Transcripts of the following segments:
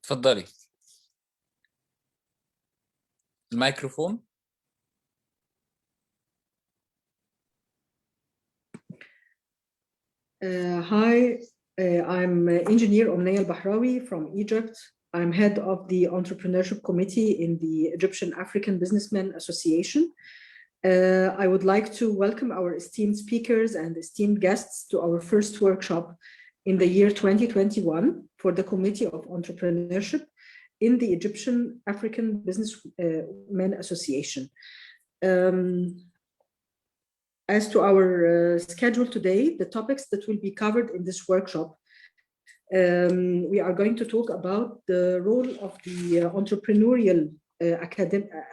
اتفضلي الميكروفون. Hi, I'm engineer Omnia Al-Bahrawi from Egypt. I'm head of the Entrepreneurship Committee in the Egyptian African Businessmen Association. I would like to welcome our esteemed speakers and esteemed guests to our first workshop in the year 2021 for the Committee of Entrepreneurship in the Egyptian African Businessmen Association. As to our schedule today, the topics that will be covered in this workshop, we are going to talk about the role of the entrepreneurial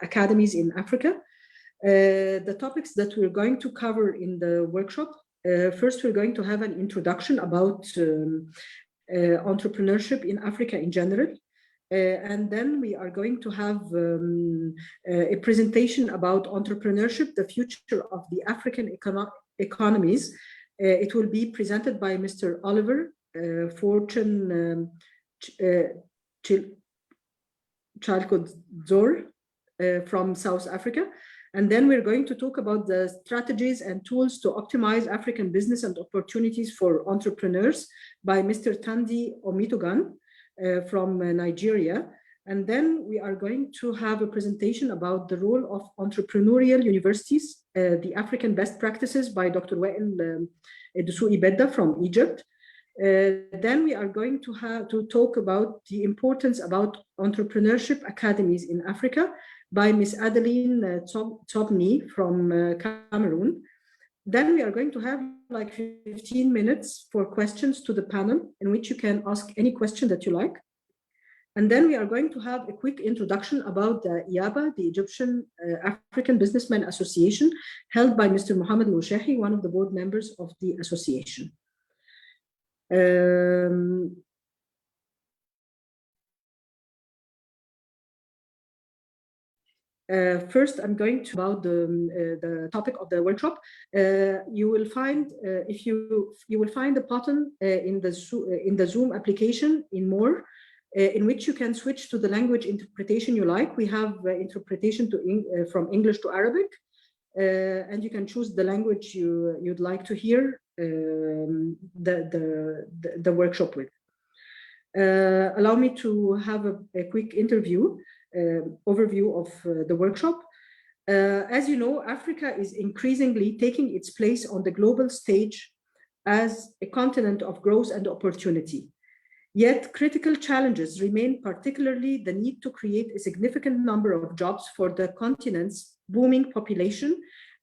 academies in Africa. The topics that we're going to cover in the workshop, first we're going to have an introduction about entrepreneurship in Africa in general. And then we are going to have a presentation about entrepreneurship, the future of the African economies. It will be presented by Mr. Oliver Fortune Chalkodzor from South Africa. And then we're going to talk about the strategies and tools to optimize African business and opportunities for entrepreneurs by Mr. Tandi Omitogan from Nigeria. And then we are going to have a presentation about the role of entrepreneurial universities, the African best practices by Dr. Wael Dusui Bedda from Egypt. Then we are going to talk about the importance about entrepreneurship academies in Africa by Ms. Adeline Tobni from Cameroon. Then we are going to have like 15 minutes for questions to the panel in which you can ask any question that you like. And then we are going to have a quick introduction about the IABA, the Egyptian African Businessmen Association, held by Mr. Mohammed Lushahi, one of the board members of the association. First, I'm going to about the topic of the workshop. You will find you will find a button in the Zoom application in more, in which you can switch to the language interpretation you like. We have interpretation from English to Arabic, and you can choose the language you'd like to hear the workshop with. Allow me to have a quick overview of the workshop. As you know, Africa is increasingly taking its place on the global stage as a continent of growth and opportunity. Yet critical challenges remain, particularly the need to create a significant number of jobs for the continent's booming population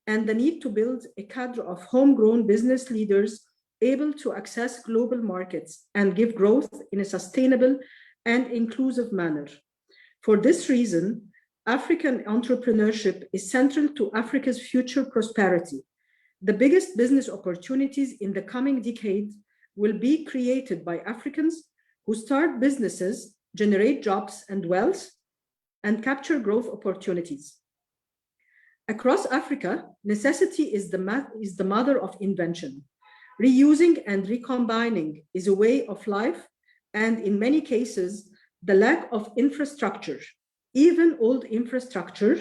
and the need to build a cadre of homegrown business leaders able to access global markets and give growth in a sustainable and inclusive manner. For this reason, African entrepreneurship is central to Africa's future prosperity. The biggest business opportunities in the coming decade will be created by Africans who start businesses, generate jobs and wealth, and capture growth opportunities. Across Africa, necessity is the mother of invention. Reusing and recombining is a way of life, and in many cases, the lack of infrastructure, even old infrastructure,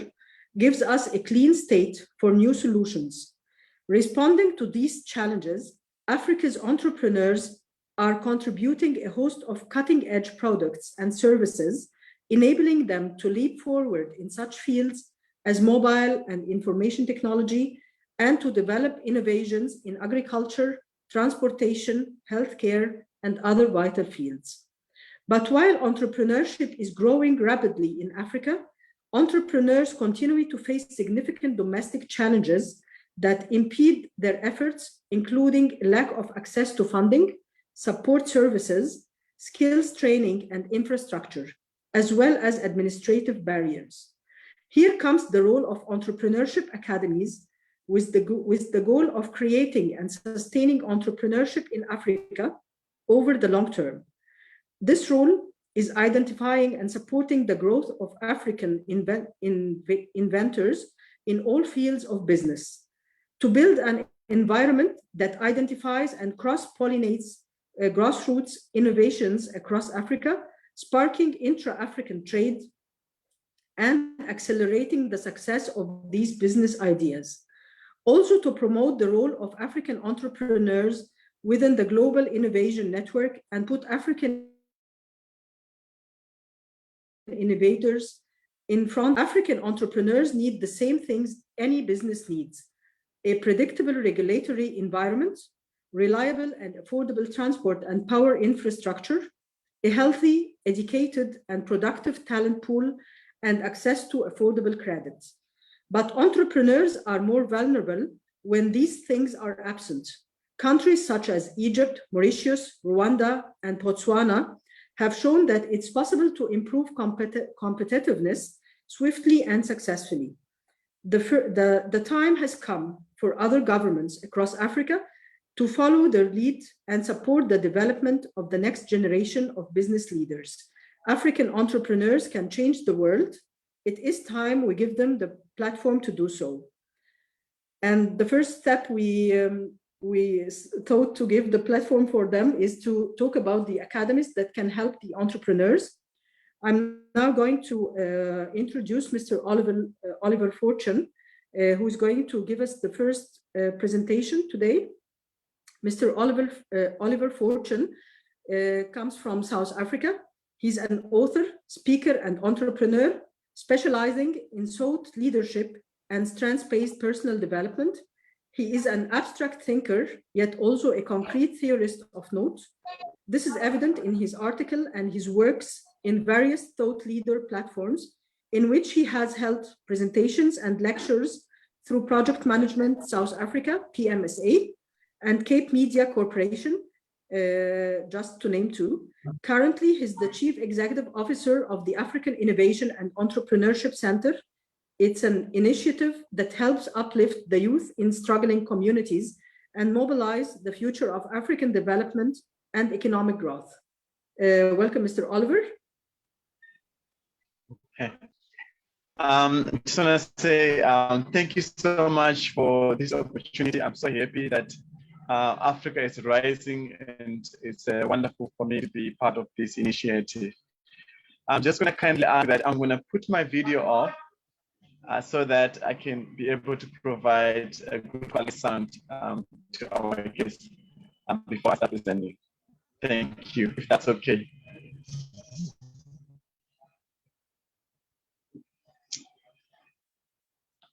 gives us a clean state for new solutions. Responding to these challenges, Africa's entrepreneurs are contributing a host of cutting-edge products and services, enabling them to leap forward in such fields as mobile and information technology, and to develop innovations in agriculture, transportation, healthcare, and other vital fields. But while entrepreneurship is growing rapidly in Africa, entrepreneurs continue to face significant domestic challenges that impede their efforts, including lack of access to funding, support services, skills training, and infrastructure, as well as administrative barriers. Here comes the role of entrepreneurship academies with the goal of creating and sustaining entrepreneurship in Africa over the long term. This role is identifying and supporting the growth of African inventors in all fields of business, to build an environment that identifies and cross-pollinates grassroots innovations across Africa sparking intra-African trade, and accelerating the success of these business ideas. Also to promote the role of African entrepreneurs within the global innovation network and put African innovators in front. African entrepreneurs need the same things any business needs: a predictable regulatory environment, reliable and affordable transport and power infrastructure, a healthy, educated, and productive talent pool, and access to affordable credits. But entrepreneurs are more vulnerable when these things are absent. Countries such as Egypt, Mauritius, Rwanda, and Botswana have shown that it's possible to improve competitiveness swiftly and successfully. The time has come for other governments across Africa to follow their lead and support the development of the next generation of business leaders. African entrepreneurs can change the world. It is time we give them the platform to do so. And the first step we thought to give the platform for them is to talk about the academies that can help the entrepreneurs. I'm now going to introduce Mr. Oliver Fortune, who is going to give us the first presentation today. Mr. Oliver Fortune comes from South Africa. He's an author, speaker, and entrepreneur specializing in thought leadership and strengths-based personal development. He is an abstract thinker, yet also a concrete theorist of note. This is evident in his article and his works in various thought leader platforms, in which he has held presentations and lectures through Project Management South Africa, PMSA, and Cape Media Corporation, just to name two. Currently, he's the Chief Executive Officer of the African Innovation and Entrepreneurship Center. It's an initiative that helps uplift the youth in struggling communities and mobilize the future of African development and economic growth. Welcome, Mr. Oliver. Okay. I just want to say thank you so much for this opportunity. I'm so happy that Africa is rising, and it's wonderful for me to be part of this initiative. I'm just going to kindly ask that I'm going to put my video off so that I can be able to provide a good quality sound to our guests before I start presenting. Thank you, if that's okay.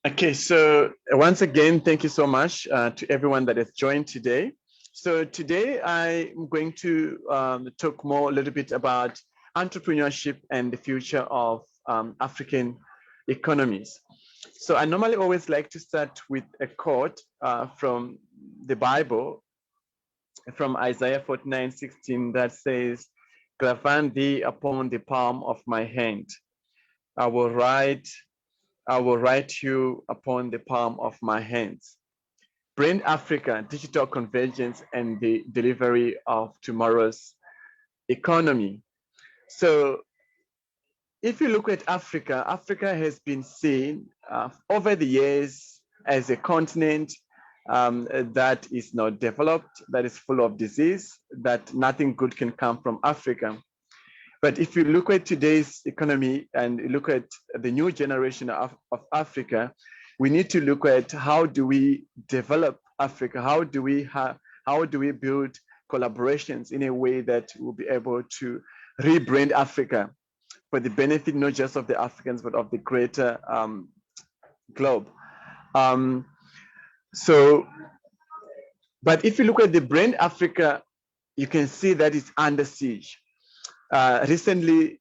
Okay, so once again, thank you so much to everyone that has joined today. So today I'm going to talk a little bit about entrepreneurship and the future of African economies. So I normally always like to start with a quote from the Bible, from Isaiah 49:16, that says, "Graven thee upon the palm of my hand. I will write you upon the palm of my hands." Brain Africa, digital convergence, and the delivery of tomorrow's economy. So if you look at Africa, Africa has been seen over the years as a continent that is not developed, that is full of disease, that nothing good can come from Africa. But if you look at today's economy and look at the new generation of Africa, we need to look at how do we develop Africa? How do we build collaborations in a way that will be able to rebrand Africa for the benefit not just of the Africans, but of the greater globe. But if you look at the brand Africa, you can see that it's under siege. Recently,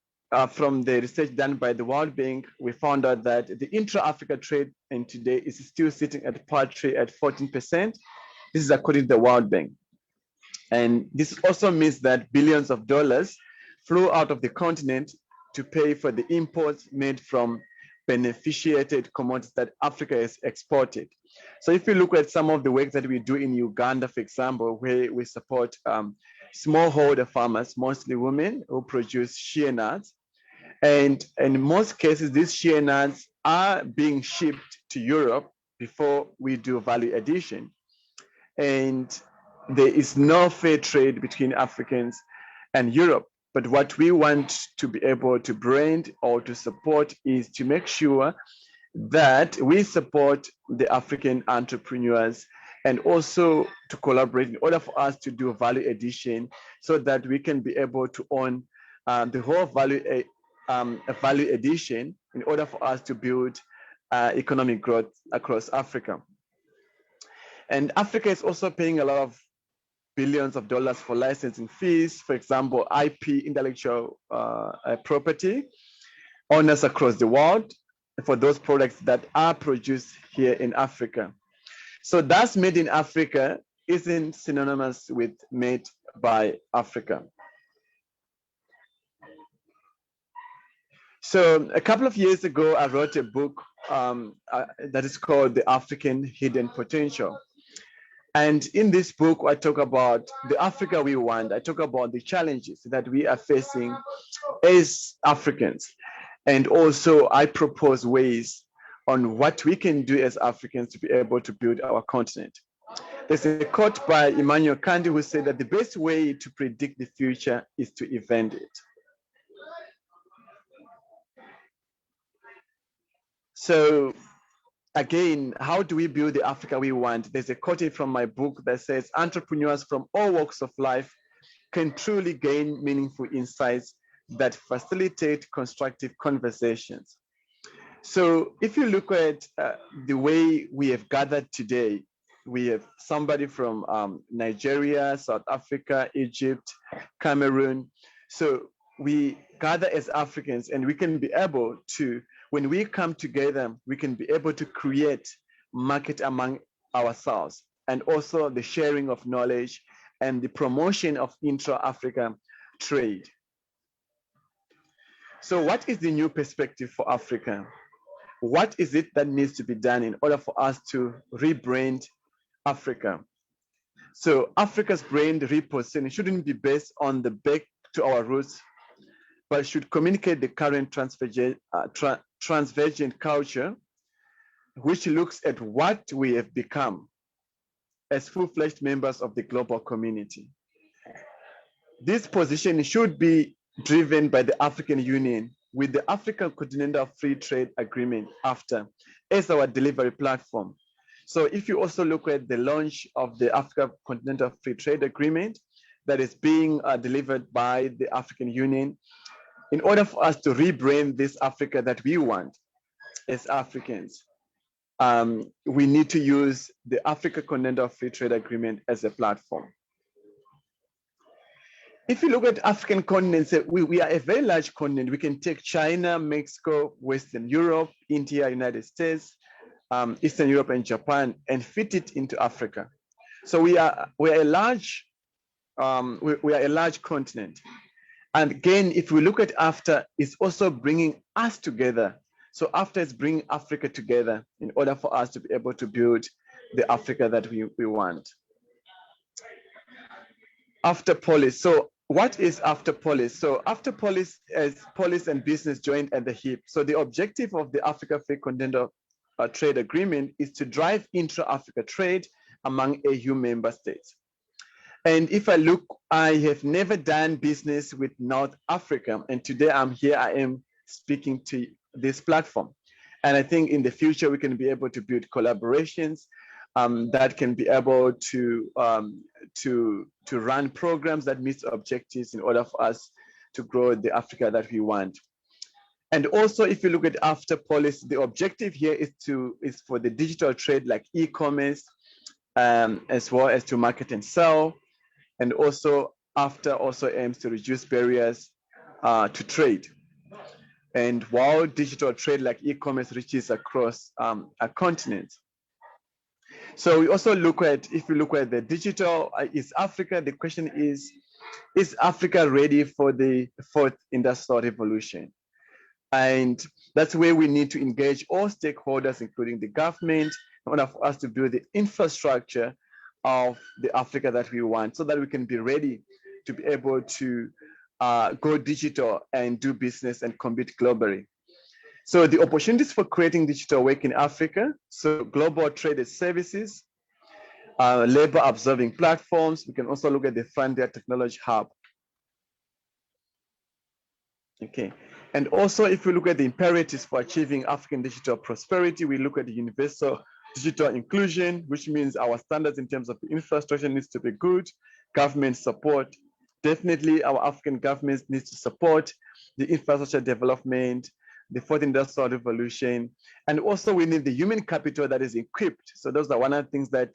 from the research done by the World Bank, we found out that the intra-Africa trade in today is still sitting at paltry at 14%. This is according to the World Bank. And this also means that billions of dollars flow out of the continent to pay for the imports made from beneficiated commodities that Africa has exported. So if you look at some of the work that we do in Uganda, for example, where we support smallholder farmers, mostly women, who produce shea nuts. And in most cases, these shea nuts are being shipped to Europe before we do value addition. And there is no fair trade between Africans and Europe. But what we want to be able to brand or to support is to make sure that we support the African entrepreneurs and also to collaborate in order for us to do value addition so that we can be able to own the whole value addition in order for us to build economic growth across Africa. And Africa is also paying a lot of billions of dollars for licensing fees, for example, IP, intellectual property, owners across the world for those products that are produced here in Africa. So that's made in Africa isn't synonymous with made by Africa. So a couple of years ago, I wrote a book that is called The African Hidden Potential. And in this book, I talk about the Africa we want. I talk about the challenges that we are facing as Africans. And also I propose ways on what we can do as Africans to be able to build our continent. There's a quote by Immanuel Kant who said that the best way to predict the future is to invent it. So again, how do we build the Africa we want? There's a quote from my book that says, entrepreneurs from all walks of life can truly gain meaningful insights that facilitate constructive conversations. So if you look at the way we have gathered today, we have somebody from Nigeria, South Africa, Egypt, Cameroon. So we gather as Africans and we can be able to, when we come together, we can be able to create market among ourselves and also the sharing of knowledge and the promotion of intra-African trade. So what is the new perspective for Africa? What is it that needs to be done in order for us to rebrand Africa? So Africa's brand repositioning shouldn't be based on the back to our roots, but should communicate the current transvergent culture, which looks at what we have become as full-fledged members of the global community. This position should be driven by the African Union with the African Continental Free Trade Agreement AfTA as our delivery platform. So if you also look at the launch of the African Continental Free Trade Agreement that is being delivered by the African Union, in order for us to rebrand this Africa that we want as Africans, we need to use the Africa Continental Free Trade Agreement as a platform. If you look at African continents, we are a very large continent. We can take China, Mexico, Western Europe, India, United States, Eastern Europe, and Japan, and fit it into Africa. So we are a large continent. And again, if we look at AfTA, it's also bringing us together. So AfTA is bringing Africa together in order for us to be able to build the Africa that we want. AfTA policy. So what is AfTA policy? So AfTA policy is policy and business joined at the hip. So the objective of the Africa Free Continental Trade Agreement is to drive intra-Africa trade among AU member states. And if I look, I have never done business with North Africa. And today I'm here, I am speaking to this platform. And I think in the future, we can be able to build collaborations that can be able to run programs that meet objectives in order for us to grow the Africa that we want. And also, if you look at AfTA policy, the objective here is for the digital trade like e-commerce, as well as to market and sell. And also AfTA also aims to reduce barriers to trade. And while digital trade like e-commerce reaches across a continent. So we also look at, if you look at the digital, is Africa, the question is Africa ready for the fourth industrial revolution? And that's where we need to engage all stakeholders, including the government, in order for us to build the infrastructure of the Africa that we want so that we can be ready to be able to go digital and do business and compete globally. So the opportunities for creating digital work in Africa, so global traded services, labor observing platforms. We can also look at the Frontier Technology Hub. Okay. And also, if we look at the imperatives for achieving African digital prosperity, we look at the universal digital inclusion, which means our standards in terms of the infrastructure needs to be good, government support. Definitely, our African governments need to support the infrastructure development, the fourth industrial revolution, and also we need the human capital that is equipped. So those are one of the things that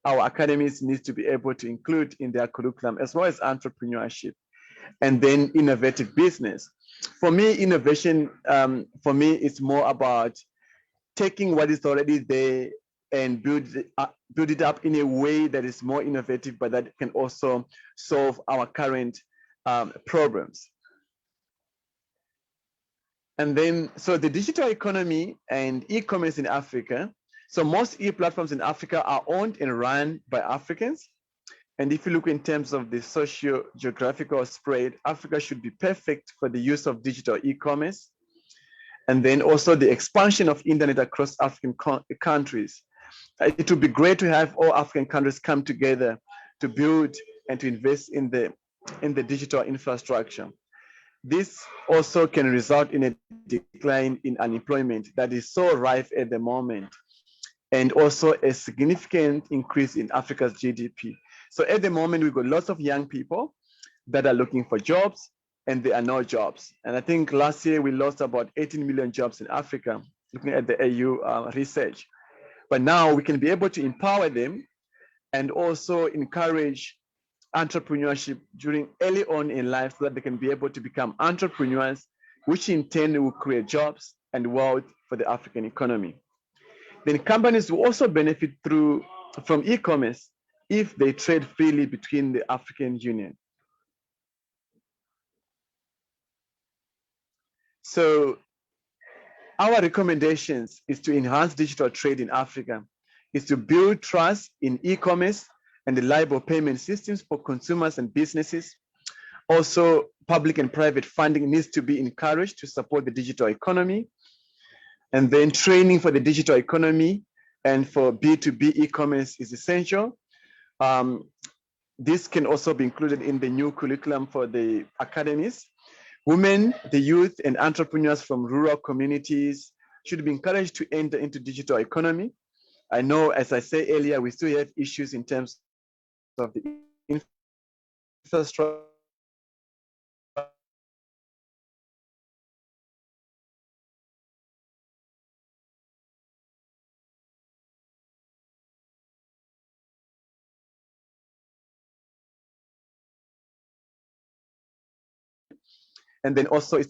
our academies need to be able to include in their curriculum, as well as entrepreneurship, and then innovative business. For me, innovation, for me, it's more about taking what is already there and build it up in a way that is more innovative, but that can also solve our current problems. And then, so the digital economy and e-commerce in Africa. So most e-platforms in Africa are owned and run by Africans. And if you look in terms of the socio-geographical spread, Africa should be perfect for the use of digital e-commerce. And then also the expansion of internet across African countries. It would be great to have all African countries come together to build and to invest in the digital infrastructure. This also can result in a decline in unemployment that is so rife at the moment, and also a significant increase in Africa's GDP. So at the moment, we've got lots of young people that are looking for jobs, and there are no jobs. And I think last year we lost about 18 million jobs in Africa, looking at the AU research. But now we can be able to empower them and also encourage entrepreneurship during early on in life so that they can be able to become entrepreneurs, which in turn will create jobs and wealth for the African economy. Then companies will also benefit from e-commerce if they trade freely between the African Union. So our recommendations is to enhance digital trade in Africa, is to build trust in e-commerce and reliable payment systems for consumers and businesses. Also, public and private funding needs to be encouraged to support the digital economy. And then training for the digital economy and for B2B e-commerce is essential. This can also be included in the new curriculum for the academies. Women, the youth, and entrepreneurs from rural communities should be encouraged to enter into digital economy. I know, as I said earlier, we still have issues in terms of the infrastructure. And then also I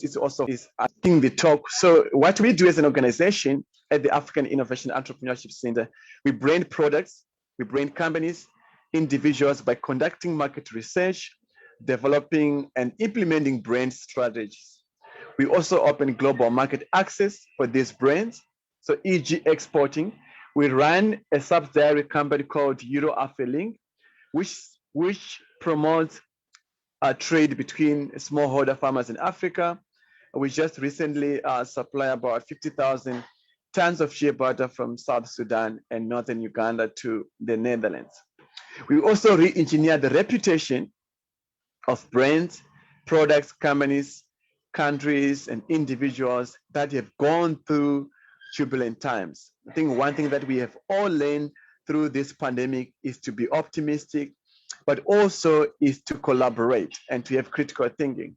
think the talk. So what we do as an organization at the African Innovation Entrepreneurship Center, we brand products, we brand companies, individuals by conducting market research, developing and implementing brand strategies. We also open global market access for these brands. So e.g. exporting, we run a subsidiary company called EuroAfriLink, which promotes trade between smallholder farmers in Africa. We just recently supply about 50,000 tons of shea butter from South Sudan and Northern Uganda to the Netherlands. We also re-engineer the reputation of brands, products, companies, countries, and individuals that have gone through turbulent times. I think one thing that we have all learned through this pandemic is to be optimistic, but also is to collaborate and to have critical thinking.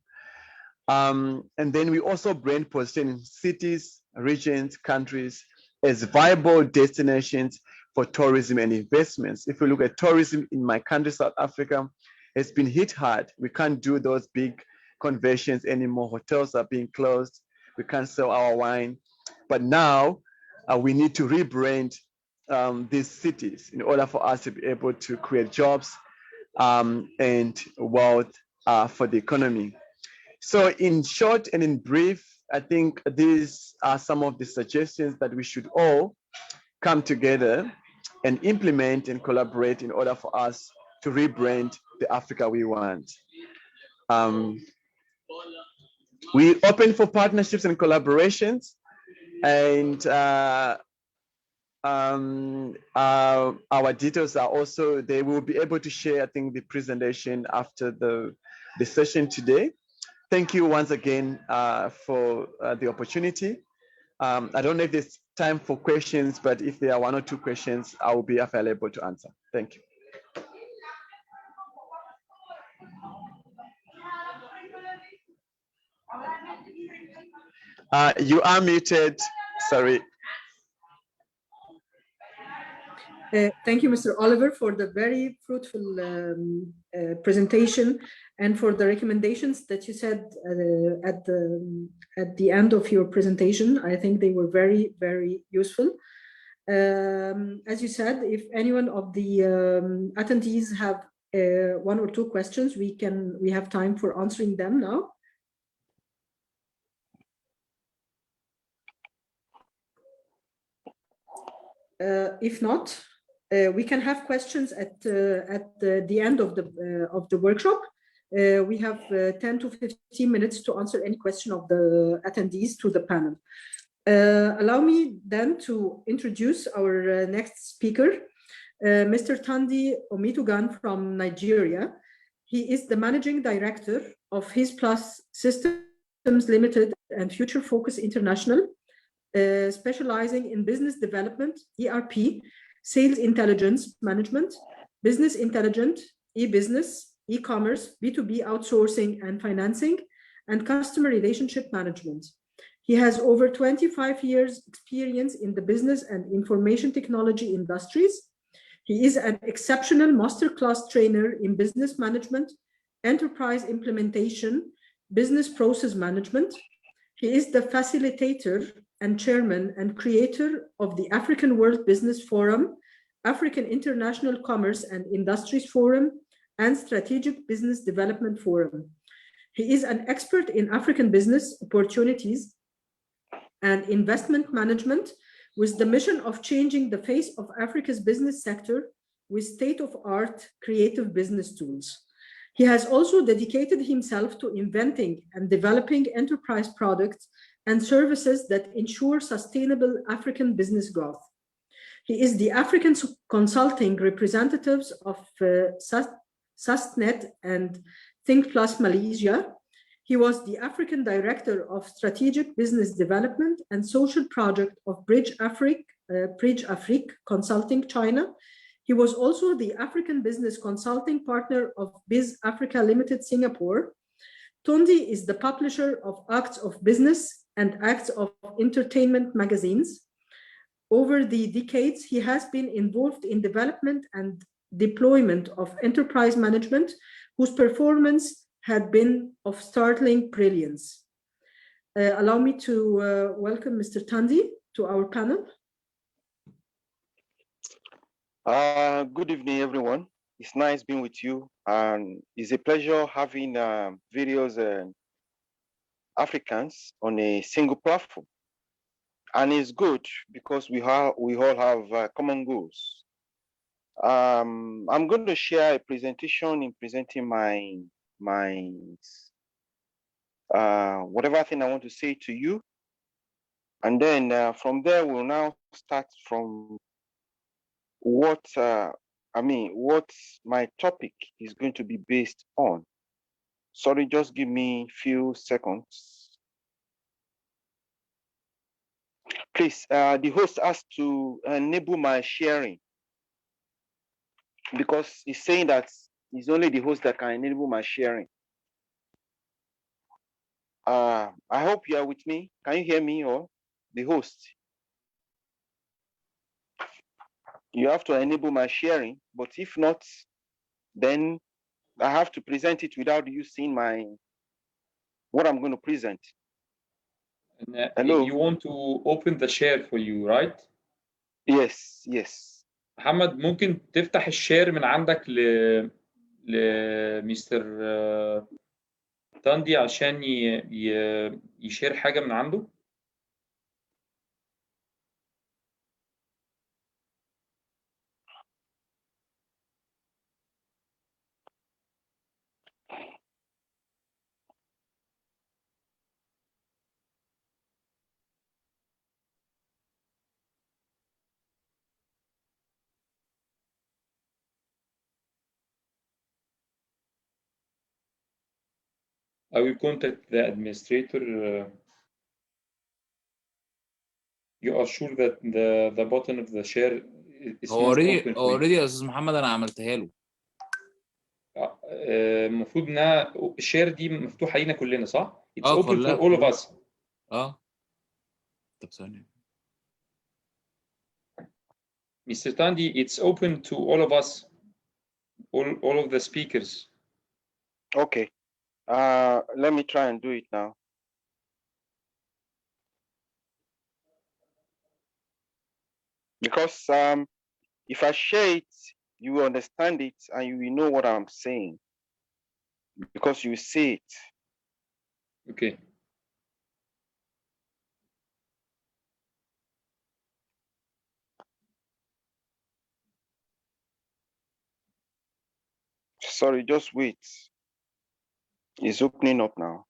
And then we also brand position cities, regions, countries as viable destinations for tourism and investments. If we look at tourism in my country, South Africa, it's been hit hard. We can't do those big conventions anymore. Hotels are being closed. We can't sell our wine. But now we need to rebrand these cities in order for us to be able to create jobs and wealth for the economy. So in short and in brief, I think these are some of the suggestions that we should all come together and implement and collaborate in order for us to rebrand the Africa we want. We open for partnerships and collaborations, and our details are also, they will be able to share, I think, the presentation after the session today. thank you once again for the opportunity. I don't know if there's time for questions, but if there are one or two questions, I will be available to answer. Thank you. You are muted. Sorry. Thank you, Mr. Oliver, for the very fruitful presentation and for the recommendations that you said at the end of your presentation. I think they were very, very useful. As you said, if anyone of the attendees have one or two questions, we have time for answering them now. If not, we can have questions at the end of the workshop. We have 10 to 15 minutes to answer any question of the attendees to the panel. Allow me then to introduce our next speaker, Mr. Thandi Omitugan from Nigeria. He is the managing director of His Plus Systems Limited and Future Focus International, specializing in business development, ERP, sales intelligence management, business intelligence, e-business, e-commerce, B2B outsourcing and financing, and customer relationship management. He has over 25 years experience in the business and information technology industries. He is an exceptional masterclass trainer in business management, enterprise implementation, business process management. He is the facilitator and chairman and creator of the African World Business Forum, African International Commerce and Industries Forum, and Strategic Business Development Forum. He is an expert in African business opportunities and investment management with the mission of changing the face of Africa's business sector with state-of-art creative business tools. He has also dedicated himself to inventing and developing enterprise products and services that ensure sustainable African business growth. He is the African consulting representatives of SustNet and Think Plus Malaysia. He was the African Director of Strategic Business Development and Social Project of Bridge Afrique Consulting China. He was also the African Business Consulting Partner of Biz Africa Limited Singapore. Thandi is the publisher of Acts of Business and Acts of Entertainment magazines. Over the decades, he has been involved in development and deployment of enterprise management, whose performance had been of startling brilliance. Allow me to welcome Mr. Thandi to our panel. Good evening, everyone. It's nice being with you, and it's a pleasure having various Africans on a single platform. And it's good because we all have common goals. I'm going to share a presentation in presenting my whatever thing I want to say to you, and then from there we'll now start from what my topic is going to be based on. Sorry, just give me a few seconds. Please, the host has to enable my sharing because he's saying that it's only the host that can enable my sharing. I hope you are with me. Can you hear me, or the host? You have to enable my sharing, but if not, then I have to present it without you seeing what I'm going to present. Hello. You want to open the share for you, right? Yes. محمد ممكن تفتح الشير من عندك لمستر تاندي عشان يشير حاجة من عنده. I will contact the administrator. You are sure that the button of the share is هو not open for you. اوريدي يا استاذ محمد انا عملتها له. المفروض انها الشير دي مفتوحه لينا كلنا صح؟ It's open كلها for all of us. طب ثانية. Mr. Tandy, it's open to all of us, all of the speakers. Okay. Let me try and do it now. Because if I share it, you will understand it and you will know what I'm saying. Because you see it. Okay. Sorry, just wait. It's opening up now.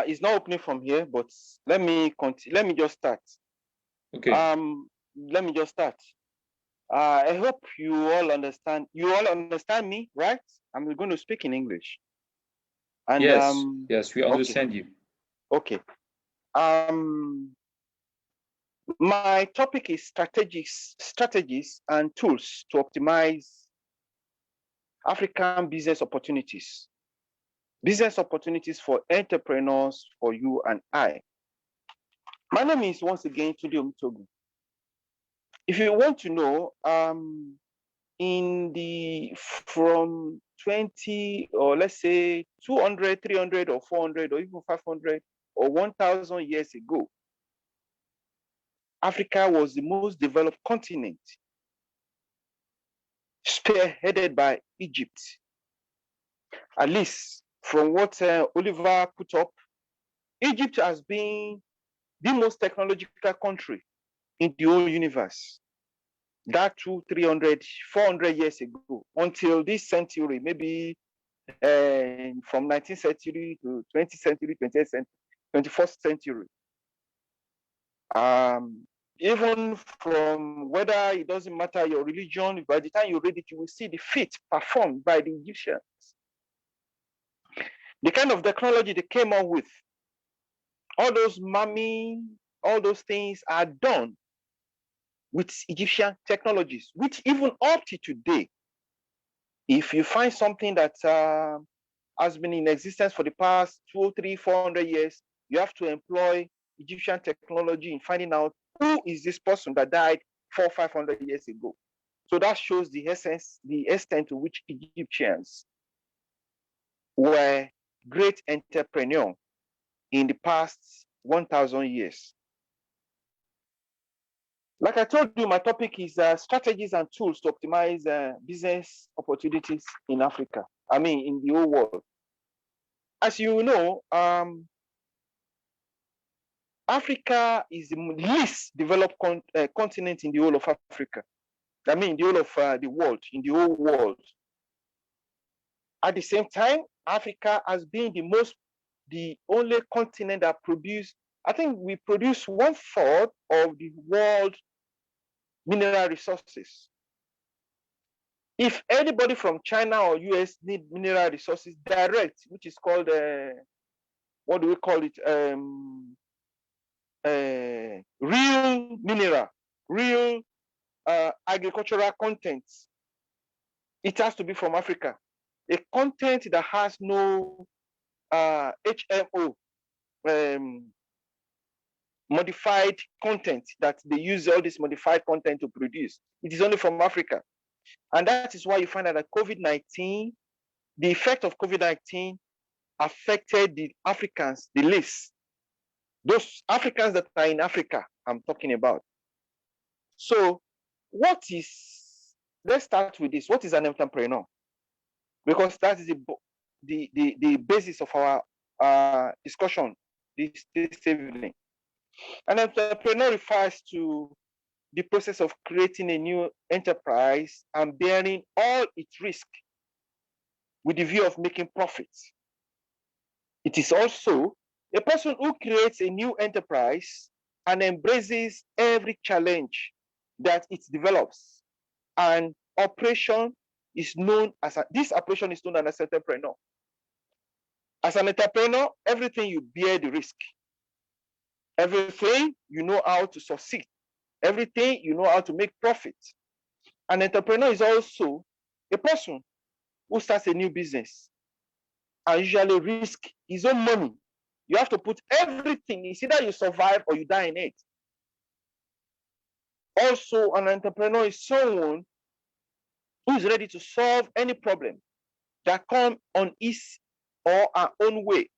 It's not opening from here, but let me continue. Let me just start. Okay. Let me just start. I hope you all understand. You all understand me, right? I'm going to speak in English. And yes, yes, we understand you. Okay. My topic is strategies and tools to optimize African business opportunities. Business opportunities for entrepreneurs, for you and I. My name is once again Tunde Omitogu. If you want to know, from 20 or let's say 200, 300 or 400 or even 500 or 1,000 years ago, Africa was the most developed continent, spearheaded by Egypt. At least from what Oliver put up, Egypt has been the most technological country in the whole universe. That 200, 300, 400 years ago, until this century, maybe from 19th century to 20th century, 20th century, 21st century. Even from whether it doesn't matter your religion, by the time you read it, you will see the feat performed by the Egyptians. The kind of technology they came up with, all those mummy, all those things are done with Egyptian technologies, which even up to today, if you find something that has been in existence for the past 200, 300, 400 years, you have to employ Egyptian technology in finding out who is this person that died 400, 500 years ago. So that shows the essence, the extent to which Egyptians were great entrepreneurs in the past 1,000 years. Like I told you, my topic is strategies and tools to optimize business opportunities in Africa. I mean, in the whole world. As you know, Africa is the least developed continent in the whole of Africa. I mean, the whole of the world, in the whole world. At the same time, Africa has been the only continent that produce, I think we produce 1/4 of the world mineral resources. If anybody from China or US need mineral resources direct, which is called, what do we call it? Real mineral, real agricultural content, it has to be from Africa. A content that has no HMO, modified content that they use all this modified content to produce. It is only from Africa. And that is why you find out that COVID-19, the effect of COVID-19 affected the Africans the least. Those Africans that are in Africa, I'm talking about. So let's start with this. What is an entrepreneur? Because that is the basis of our discussion this evening. An entrepreneur refers to the process of creating a new enterprise and bearing all its risk with the view of making profits. It is also a person who creates a new enterprise and embraces every challenge that it develops. And this operation is known as an entrepreneur. As an entrepreneur, everything you bear the risk. Everything you know how to succeed. Everything you know how to make profit. An entrepreneur is also a person who starts a new business and usually risk his own money. You have to put everything. It's either you survive or you die in it. Also, an entrepreneur is someone who is ready to solve any problem that comes on his or her own way,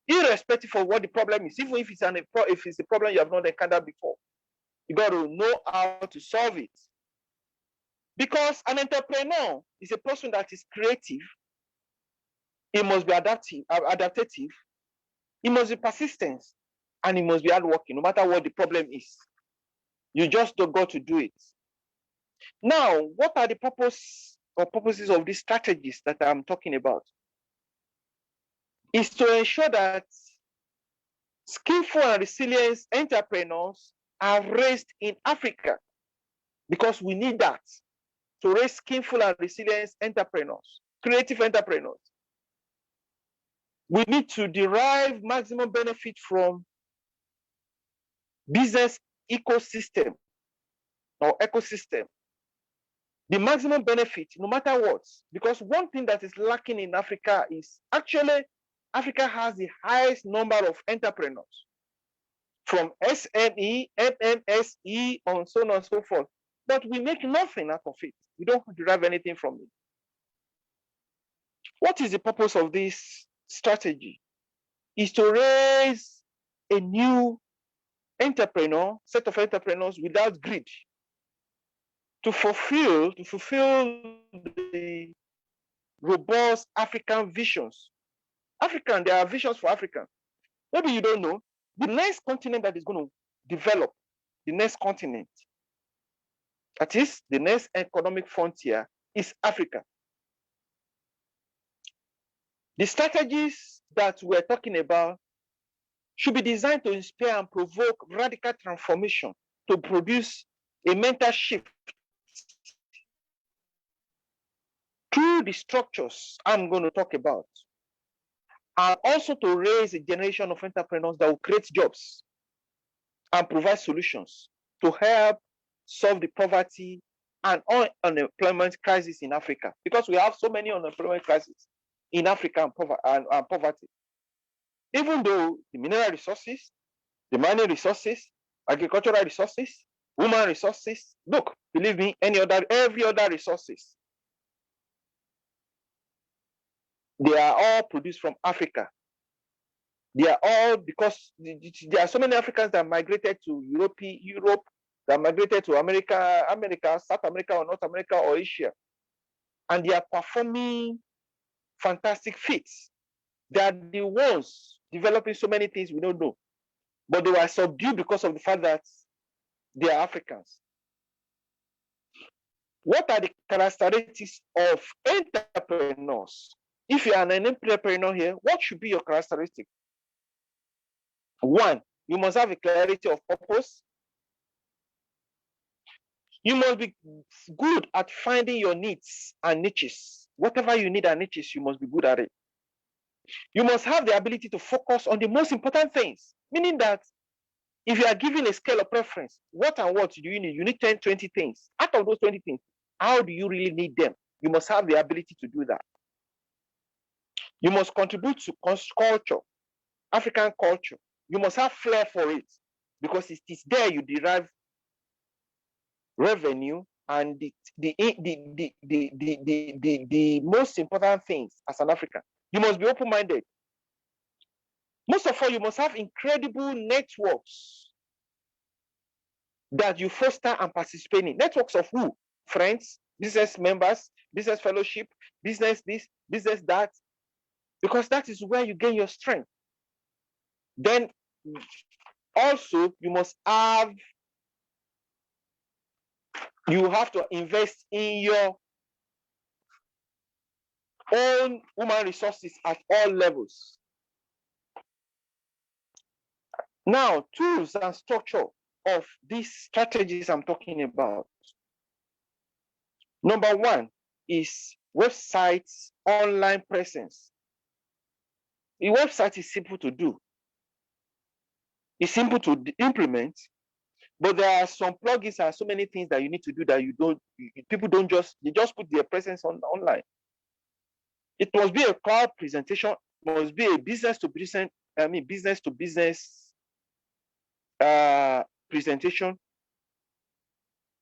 irrespective of what the problem is. Even if it's a problem you have not encountered before, you got to know how to solve it. Because an entrepreneur is a person that is creative. He must be adaptative. He must be persistent, and he must be hardworking, no matter what the problem is. You just don't got to do it. Now, what are the purposes of these strategies that I'm talking about? Is to ensure that skillful and resilient entrepreneurs are raised in Africa, because we need that to raise skillful and resilient entrepreneurs, creative entrepreneurs. We need to derive maximum benefit from business ecosystem. The maximum benefit, no matter what, because one thing that is lacking in Africa is actually Africa has the highest number of entrepreneurs, from SME, MMSE, and so on and so forth. But we make nothing out of it. We don't derive anything from it. What is the purpose of this strategy? Is to raise a new set of entrepreneurs without greed, to fulfill the robust African visions. There are visions for Africa. Maybe you don't know, the next continent that is going to develop, the next continent, that is the next economic frontier, is Africa. The strategies that we're talking about should be designed to inspire and provoke radical transformation, to produce a mental shift through the structures I'm going to talk about, and also to raise a generation of entrepreneurs that will create jobs and provide solutions to help solve the poverty and unemployment crisis in Africa, because we have so many unemployment crises in Africa and poverty. Even though the mineral resources, the mining resources, agricultural resources, human resources, look, believe me, every other resources, they are all produced from Africa. They are all, because there are so many Africans that migrated to Europe, that migrated to America, South America, or North America, or Asia, and they are performing fantastic feats. They are the ones developing so many things we don't know, but they were subdued because of the fact that they are Africans. What are the characteristics of entrepreneurs? If you are an entrepreneur here, what should be your characteristic? One, you must have a clarity of purpose. You must be good at finding your needs and niches. Whatever you need and niches, you must be good at it. You must have the ability to focus on the most important things, meaning that if you are given a scale of preference, what and what do you need? You need 10, 20 things. Out of those 20 things, how do you really need them? You must have the ability to do that. You must contribute to culture, African culture. You must have flair for it, because it is there you derive revenue and the most important things as an African. You must be open-minded. Most of all, you must have incredible networks that you foster and participate in. Networks of who? Friends, business members, business fellowship, business this, business that, because that is where you gain your strength. Then also, you must have You have to invest in your own human resources at all levels. Now, tools and structure of these strategies I'm talking about. Number one is websites, online presence. The website is simple to do. It's simple to implement, but there are some plugins and so many things that you need to do that people don't just put their presence online. It must be a cloud presentation, must be a business to business presentation.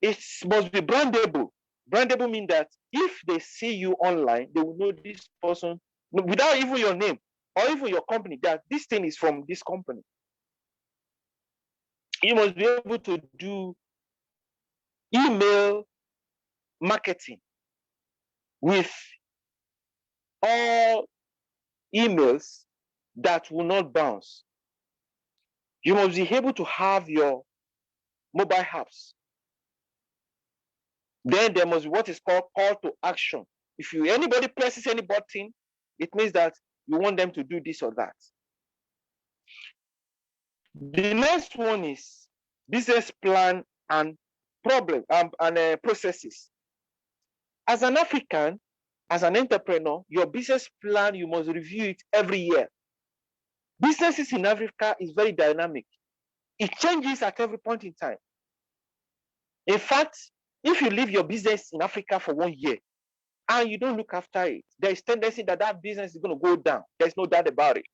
It must be brandable. Brandable means that if they see you online, they will know this person without even your name or even your company, that this thing is from this company. You must be able to do email marketing with all emails that will not bounce. You must be able to have your mobile apps. Then there must be what is called call to action. If anybody presses any button, it means that you want them to do this or that. The next one is business plan and processes. As an African, as an entrepreneur, your business plan, you must review it every year. Businesses in Africa is very dynamic. It changes at every point in time. In fact, if you leave your business in Africa for 1 year and you don't look after it, there is tendency that business is going to go down. There's no doubt about it.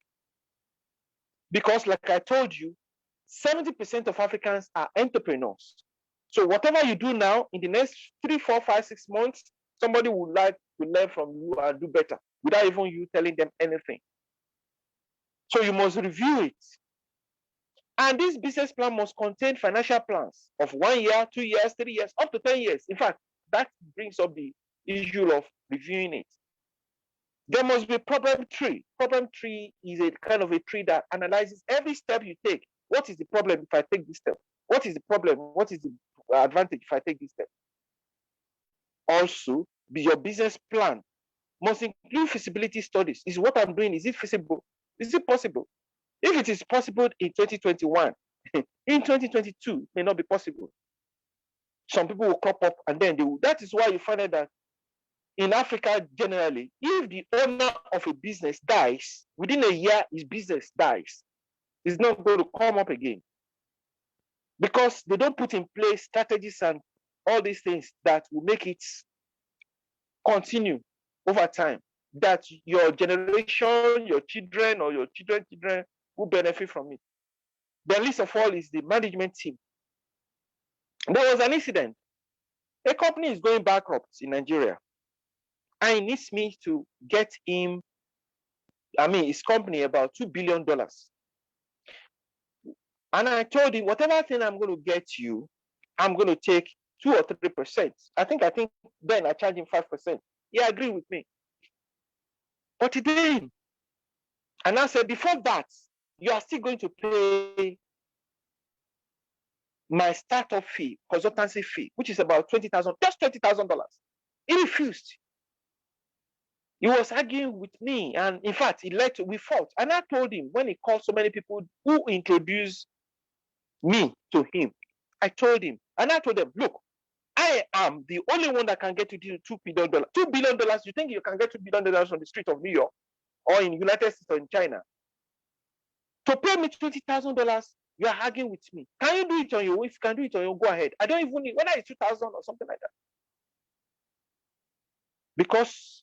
Because like I told you, 70% of Africans are entrepreneurs. So whatever you do now, in the next 3, 4, 5, 6 months, somebody would like to learn from you and do better without even you telling them anything. So you must review it. And this business plan must contain financial plans of 1 year, 2 years, 3 years, up to 10 years. In fact, that brings up the issue of reviewing it. There must be a problem tree. Problem tree is a kind of a tree that analyzes every step you take. What is the problem if I take this step? What is the problem? What is the advantage if I take this step? Also, your business plan must include feasibility studies. Is what I'm doing, is it feasible? Is it possible? If it is possible in 2021, in 2022, it may not be possible. Some people will crop up and then they will. That is why you find out that in Africa generally, if the owner of a business dies, within a year, his business dies. It's not going to come up again. Because they don't put in place strategies and all these things that will make it continue over time. That your generation, your children, or your children's children will benefit from it. The least of all is the management team. There was an incident. A company is going bankrupt in Nigeria. And he needs me to get him, his company, about $2 billion. And I told him, whatever thing I'm going to get you, I'm going to take 2 or 3%. I think then I charged him 5%. He agreed with me. But he didn't. And I said, before that, you are still going to pay my startup fee, consultancy fee, which is about $20,000, just $20,000. He refused. He was arguing with me, and in fact, we fought. And I told him, when he called so many people who introduced me to him, I told him, and I told them, look, I am the only one that can get you $2 billion. $2 billion, you think you can get $2 billion on the street of New York or in United States or in China? To pay me $20,000, you are arguing with me. Can you do it on your own? If you can do it on your own, go ahead. I don't even need, whether it's 2,000 or something like that. Because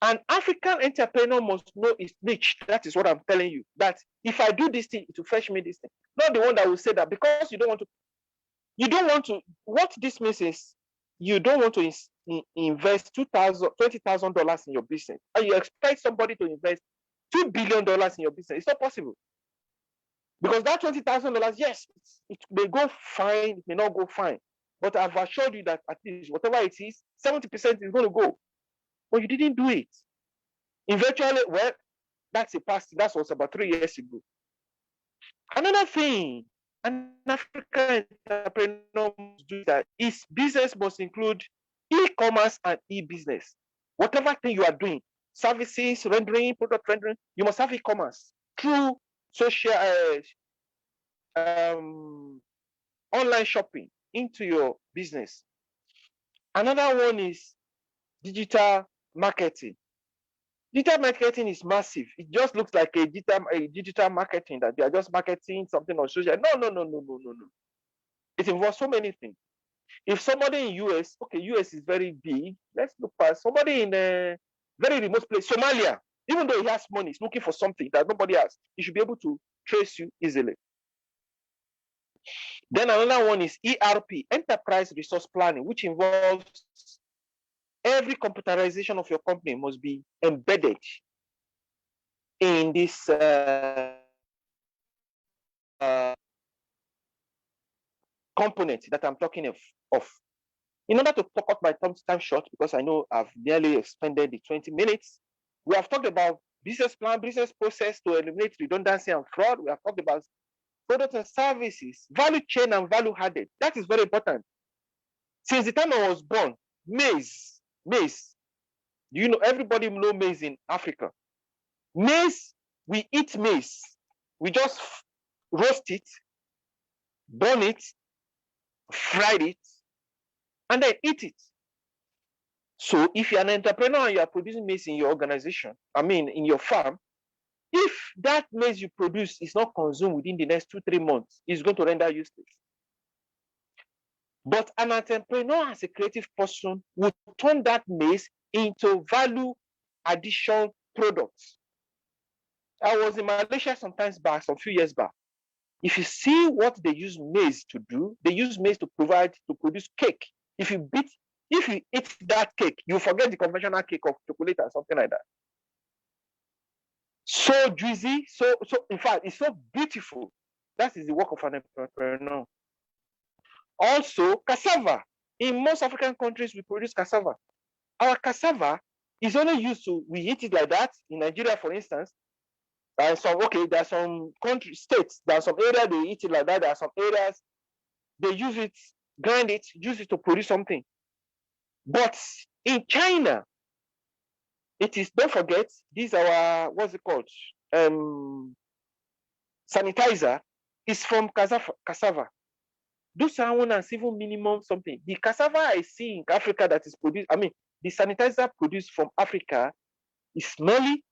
an African entrepreneur must know his niche. That is what I'm telling you. That if I do this thing, it will fetch me this thing. Not the one that will say that because you don't want to, what this means is you don't want to invest $20,000 in your business. And you expect somebody to invest $2 billion in your business. It's not possible. Because that $20,000, yes, it may go fine, it may not go fine. But I've assured you that at least whatever it is, 70% is going to go. But you didn't do it. Eventually, well, that's a past. That was about 3 years ago. Another thing, an African entrepreneur must do that. His business must include e-commerce and e-business. Whatever thing you are doing, services, rendering, product rendering, you must have e-commerce through social online shopping into your business. Another one is digital marketing. Digital marketing is massive. It just looks like a digital marketing that they are just marketing something on social. No. It involves so many things. If somebody in US, okay, US is very big. Let's look at somebody in a very remote place, Somalia. Even though he has money, he's looking for something that nobody has. He should be able to trace you easily. Then another one is ERP, Enterprise Resource Planning, which involves every computerization of your company must be embedded in this component that I'm talking of. In order to talk up my time short, because I know I've nearly expended the 20 minutes, we have talked about business plan, business process to eliminate redundancy and fraud. We have talked about products and services, value chain and value added. That is very important. Since the time I was born, maize. Do you know, everybody know maize in Africa? Maize, we eat maize. We just roast it, burn it, fry it, and then eat it. So if you're an entrepreneur and you are producing maize in your organization, in your farm, if that maize you produce is not consumed within the next 2-3 months, it's going to render useless. But an entrepreneur as a creative person will turn that maize into value addition products. I was in Malaysia some few years back. If you see what they use maize to do, they use maize to produce cake. If you eat that cake, you forget the conventional cake of chocolate or something like that. So juicy, so in fact, it's so beautiful. That is the work of an entrepreneur. Also, cassava. In most African countries, we produce cassava. Our cassava is only used we eat it like that. In Nigeria, for instance, there are some states, there are some areas they eat it like that. There are some areas they use it, grind it, use it to produce something. But in China, it is, don't forget, these are what's it called? Sanitizer is from cassava. Those are one and even minimum something. The cassava I see in Africa that is produced, the sanitizer produced from Africa is smelly,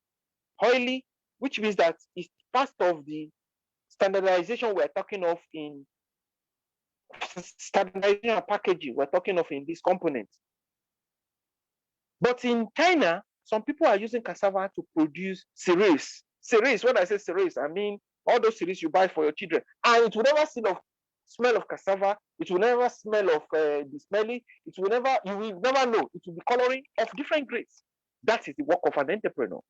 oily, which means that it's part of the standardization we're talking of in standardization and packaging we're talking of in these components. But in China, some people are using cassava to produce cereals. Cereals, when I say cereals, I mean all those cereals you buy for your children. And it will never smell of cassava. It will never smell of the smelly. You will never know. It will be coloring of different grades. That is the work of an entrepreneur.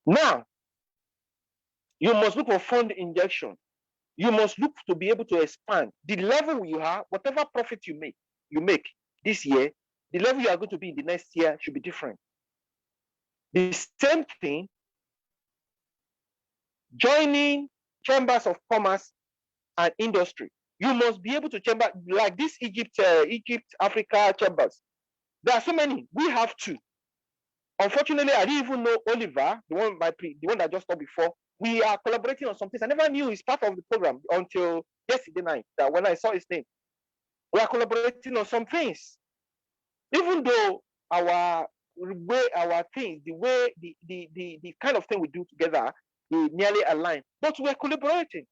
Now, you must look for fund injection. You must look to be able to expand. The level you have, whatever profit you make this year, the level you are going to be in the next year should be different. The same thing, joining chambers of commerce and industry. You must be able to chamber like this Egypt, Africa chambers. There are so many. We have 2. Unfortunately, I didn't even know Oliver, the one that I just saw before. We are collaborating on some things. I never knew he's part of the program until yesterday night. That when I saw his name, we are collaborating on some things. Even though our things, the kind of thing we do together, we nearly align, but we are collaborating.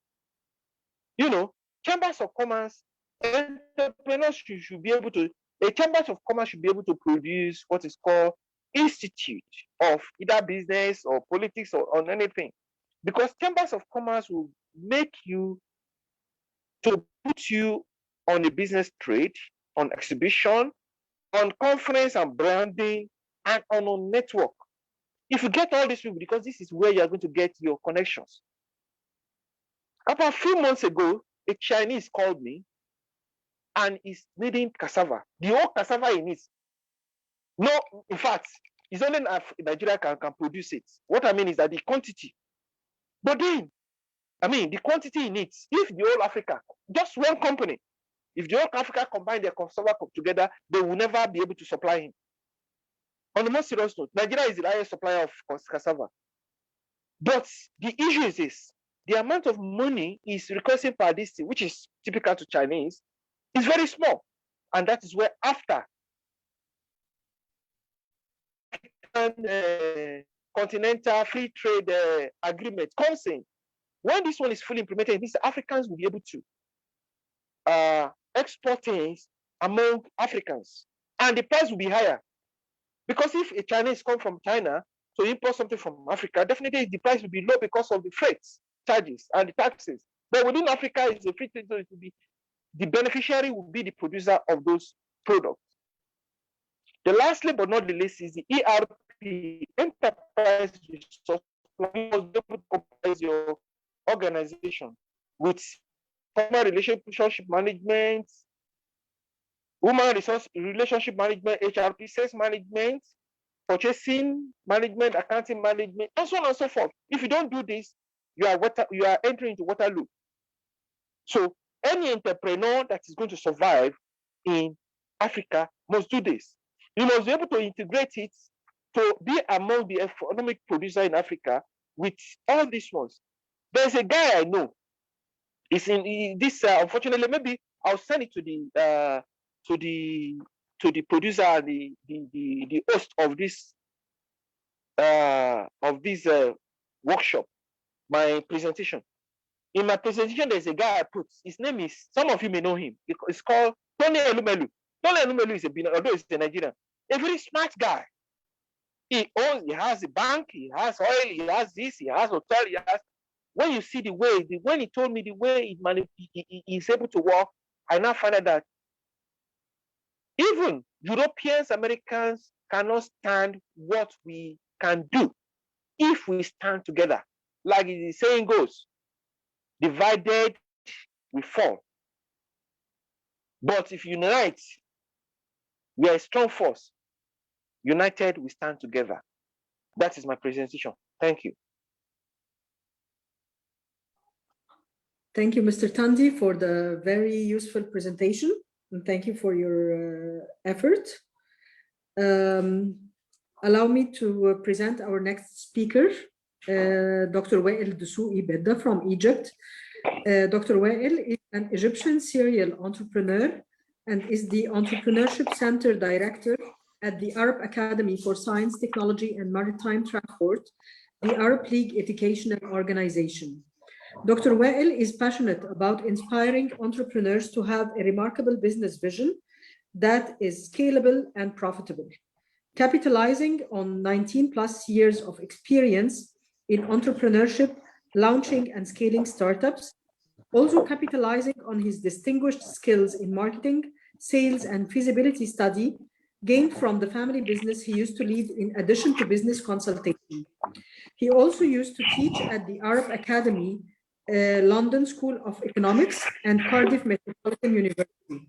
You know, chambers of commerce, entrepreneurs should be able to. A chambers of commerce should be able to produce what is called institute of either business or politics or on anything, because chambers of commerce will make you to put you on a business trade, on exhibition, on conference and branding, and on a network. If you get all these people, because this is where you are going to get your connections. About a few months ago, a Chinese called me and is needing cassava. The whole cassava he needs. No, in fact, it's only Nigeria can produce it. What I mean is that the quantity. But then I mean, the quantity it needs. If the whole Africa, just one company, if the whole Africa combine their cassava together, they will never be able to supply him. On the most serious note, Nigeria is the largest supplier of cassava. But the issue is this: the amount of money is requesting per district, which is typical to Chinese, is very small. And that is where after continental free trade agreement comes in. When this one is fully implemented, these Africans will be able to export things among Africans, and the price will be higher. Because if a Chinese come from China to import something from Africa, definitely the price will be low because of the freight charges and the taxes. But within Africa, it's a free trade, so it will be the beneficiary will be the producer of those products. The lastly but not the least is the ERP, enterprise resource planning. You must be able to organize your organization with human relationship management, human resource relationship management, HRP, sales management, purchasing management, accounting management, and so on and so forth. If you don't do this, you are entering into Waterloo. So any entrepreneur that is going to survive in Africa must do this. You must be able to integrate it to be among the economic producer in Africa with all these ones. There's a guy I know. It's in this. Unfortunately, maybe I'll send it to the producer, the host of this workshop, my presentation. In my presentation, there's a guy I put. His name is, some of you may know him. It's called Tony Elumelu. Tony Elumelu is although he's a Nigerian, a very smart guy. He has a bank, he has oil, he has this, he has hotel, he has. When you see the way, when he told me the way he's able to work, I now find out that even Europeans, Americans cannot stand what we can do if we stand together. Like the saying goes, divided we fall. But if you unite, we are a strong force. United, we stand together. That is my presentation. Thank you. Thank you, Mr. Tandi, for the very useful presentation. And thank you for your effort. Allow me to present our next speaker, Dr. Wael Dessouqi Bedda from Egypt. Dr. Wael is an Egyptian serial entrepreneur and is the Entrepreneurship Center Director at the Arab Academy for Science, Technology and Maritime Transport, the Arab League Educational Organization. Dr. Wael is passionate about inspiring entrepreneurs to have a remarkable business vision that is scalable and profitable, capitalizing on 19+ years of experience in entrepreneurship, launching and scaling startups, also capitalizing on his distinguished skills in marketing, sales, and feasibility study gained from the family business he used to lead in addition to business consultation. He also used to teach at the Arab Academy, London School of Economics, and Cardiff Metropolitan University.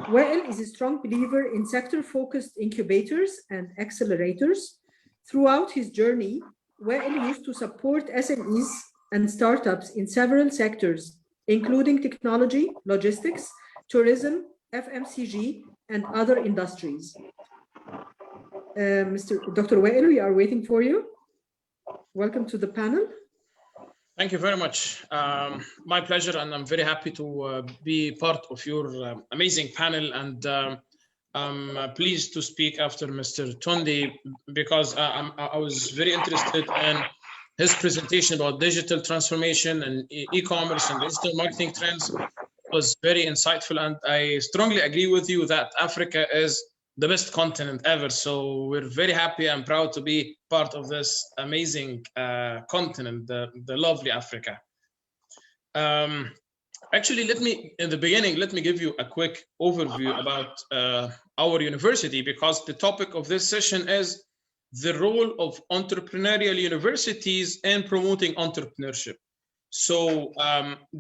Wael is a strong believer in sector-focused incubators and accelerators. Throughout his journey, Wael used to support SMEs and startups in several sectors, including technology, logistics, tourism, FMCG, and other industries. Dr. Wael, we are waiting for you. Welcome to the panel. Thank you very much. My pleasure, and I'm very happy to be part of your amazing panel. And I'm pleased to speak after Mr. Tondi because I was very interested in his presentation about digital transformation and e-commerce and digital marketing trends. It was very insightful, and I strongly agree with you that Africa is the best continent ever. So we're very happy and proud to be part of this amazing continent, the lovely Africa. Actually, in the beginning, let me give you a quick overview about our university, because the topic of this session is the role of entrepreneurial universities in promoting entrepreneurship. So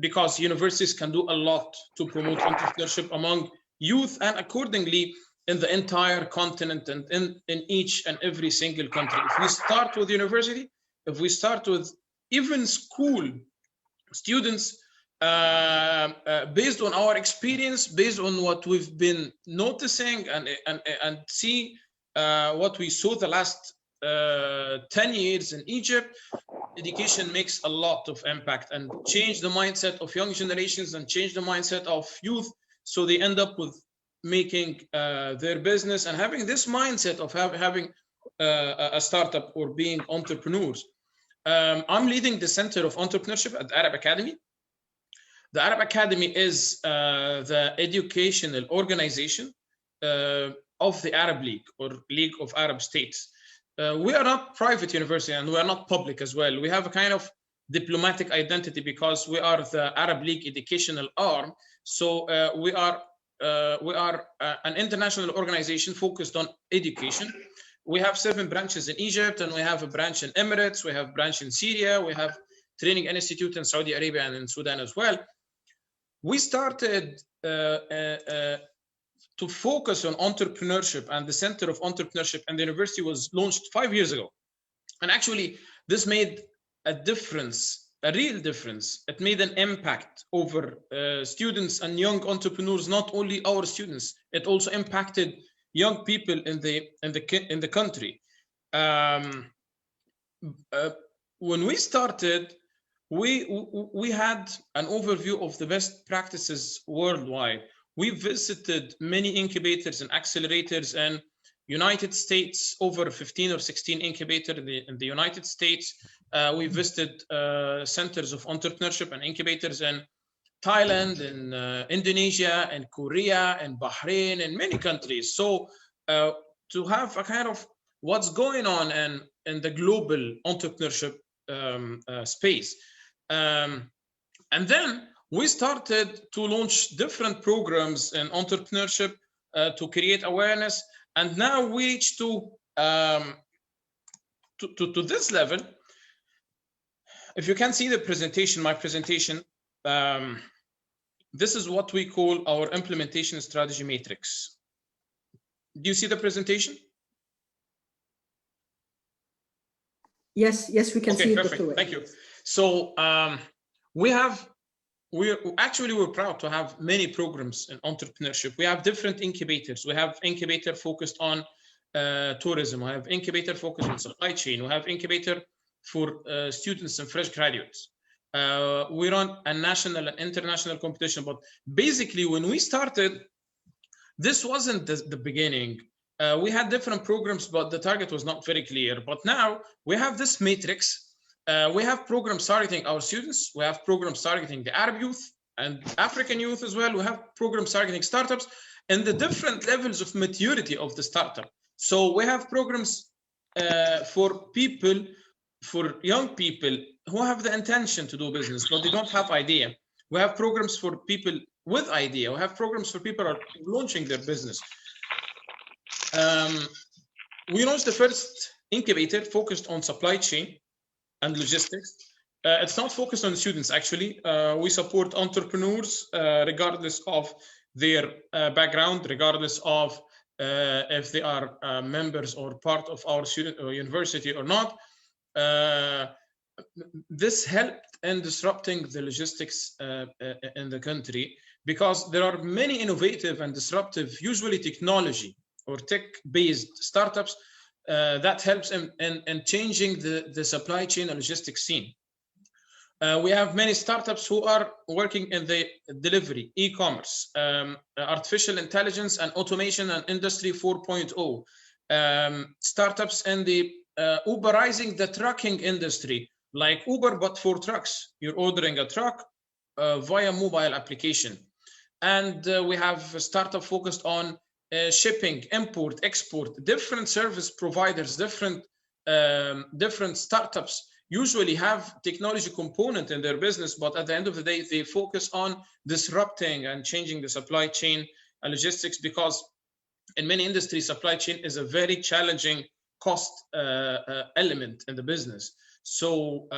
because universities can do a lot to promote entrepreneurship among youth, and accordingly in the entire continent and in each and every single country. If we start with university, if we start with even school, students, based on our experience, based on what we've been noticing and see what we saw the last 10 years in Egypt, education makes a lot of impact and change the mindset of young generations and change the mindset of youth. So they end up with making their business and having this mindset of having a startup or being entrepreneurs. I'm leading the Center of Entrepreneurship at the Arab Academy. The Arab Academy is the educational organization of the Arab League or League of Arab States. We are not private university and we are not public as well. We have a kind of diplomatic identity because we are the Arab League educational arm. So we are an international organization focused on education. We have 7 branches in Egypt, and we have a branch in Emirates. We have a branch in Syria. We have training institute in Saudi Arabia and in Sudan as well. We started to focus on entrepreneurship, and the Center of Entrepreneurship and the university was launched 5 years ago. And actually, this made a difference, a real difference. It made an impact over students and young entrepreneurs, not only our students, it also impacted young people in the country. When we started, we had an overview of the best practices worldwide. We visited many incubators and accelerators in United States, over 15 or 16 incubators in the United States. We visited centers of entrepreneurship and incubators in Thailand, in Indonesia, and Korea, and Bahrain, and many countries. So to have a kind of what's going on in the global entrepreneurship space. And then we started to launch different programs in entrepreneurship to create awareness. And now we reach to this level. If you can see the presentation, my presentation, this is what we call our implementation strategy matrix. Do you see the presentation? Yes, we can see it. Perfect. Thank you. So we're proud to have many programs in entrepreneurship. We have different incubators. We have incubator focused on tourism. We have incubator focused on supply chain. We have incubator for students and fresh graduates. We run a national and international competition, but basically when we started, this wasn't the beginning. We had different programs, but the target was not very clear. But now we have this matrix. We have programs targeting our students. We have programs targeting the Arab youth and African youth as well. We have programs targeting startups and the different levels of maturity of the startup. So we have programs for young people who have the intention to do business, but they don't have idea. We have programs for people with idea. We have programs for people who are launching their business. We launched the first incubator focused on supply chain and logistics. It's not focused on students, actually. We support entrepreneurs regardless of their background, regardless of if they are members or part of our student or university or not. This helped in disrupting the logistics in the country because there are many innovative and disruptive, usually technology or tech-based startups that helps in changing the supply chain and logistics scene. We have many startups who are working in the delivery, e-commerce, artificial intelligence and automation and industry 4.0. Startups in the Uberizing the trucking industry, like Uber, but for trucks. You're ordering a truck via mobile application. And we have a startup focused on shipping, import, export, different service providers, different startups usually have technology component in their business, but at the end of the day, they focus on disrupting and changing the supply chain and logistics because in many industries, supply chain is a very challenging cost element in the business. So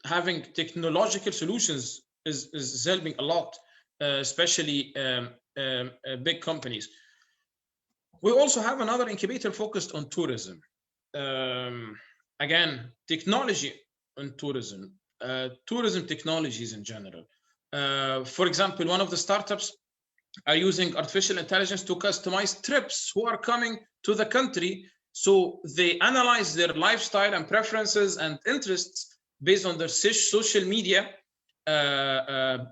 having technological solutions is helping a lot, especially big companies. We also have another incubator focused on tourism. Again, technology and tourism. tourism technologies in general. For example, one of the startups are using artificial intelligence to customize trips who are coming to the country. So they analyze their lifestyle and preferences and interests based on their social media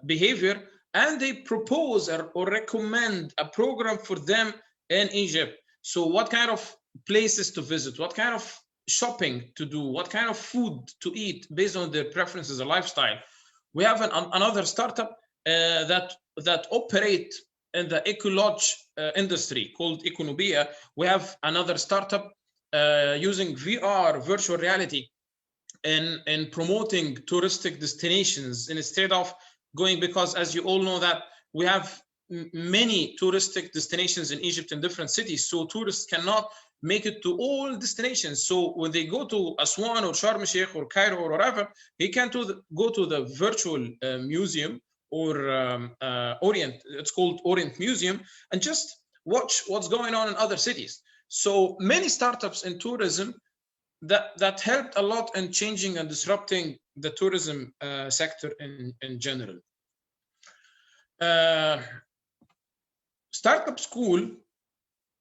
behavior, and they propose or recommend a program for them in Egypt. So what kind of places to visit, what kind of shopping to do, what kind of food to eat based on their preferences or lifestyle. We have another startup that operate in the eco-lodge industry called Econobia. We have another startup using VR, virtual reality, in promoting touristic destinations instead of going, because as you all know that we have many touristic destinations in Egypt in different cities, so tourists cannot make it to all destinations. So when they go to Aswan or Sharm el-Sheikh or Cairo or wherever, he can go to the virtual museum or Orient, it's called Orient Museum, and just watch what's going on in other cities. So many startups in tourism that helped a lot in changing and disrupting the tourism sector in general. Startup school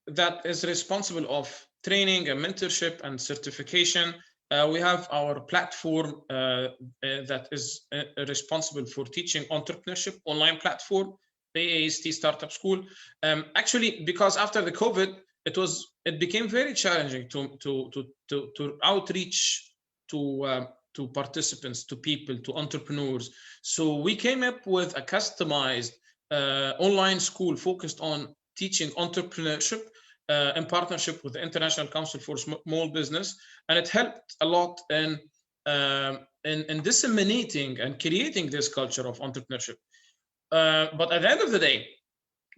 that is responsible of training and mentorship and certification. We have our platform that is responsible for teaching entrepreneurship, online platform, AAST Startup School. Actually, because after the COVID, it became very challenging to outreach to participants, to people, to entrepreneurs. So we came up with a customized online school focused on teaching entrepreneurship in partnership with the International Council for Small Business, and it helped a lot in disseminating and creating this culture of entrepreneurship. But at the end of the day,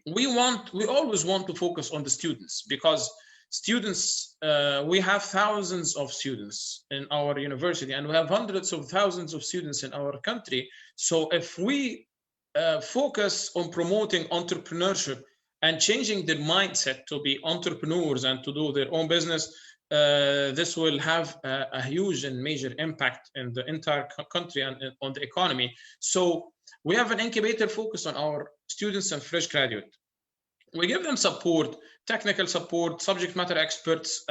we always want to focus on the students, because students, we have thousands of students in our university, and we have hundreds of thousands of students in our country. So if we focus on promoting entrepreneurship and changing their mindset to be entrepreneurs and to do their own business, this will have a huge and major impact in the entire country and on the economy. So we have an incubator focused on our students and fresh graduates. We give them support, technical support, subject matter experts.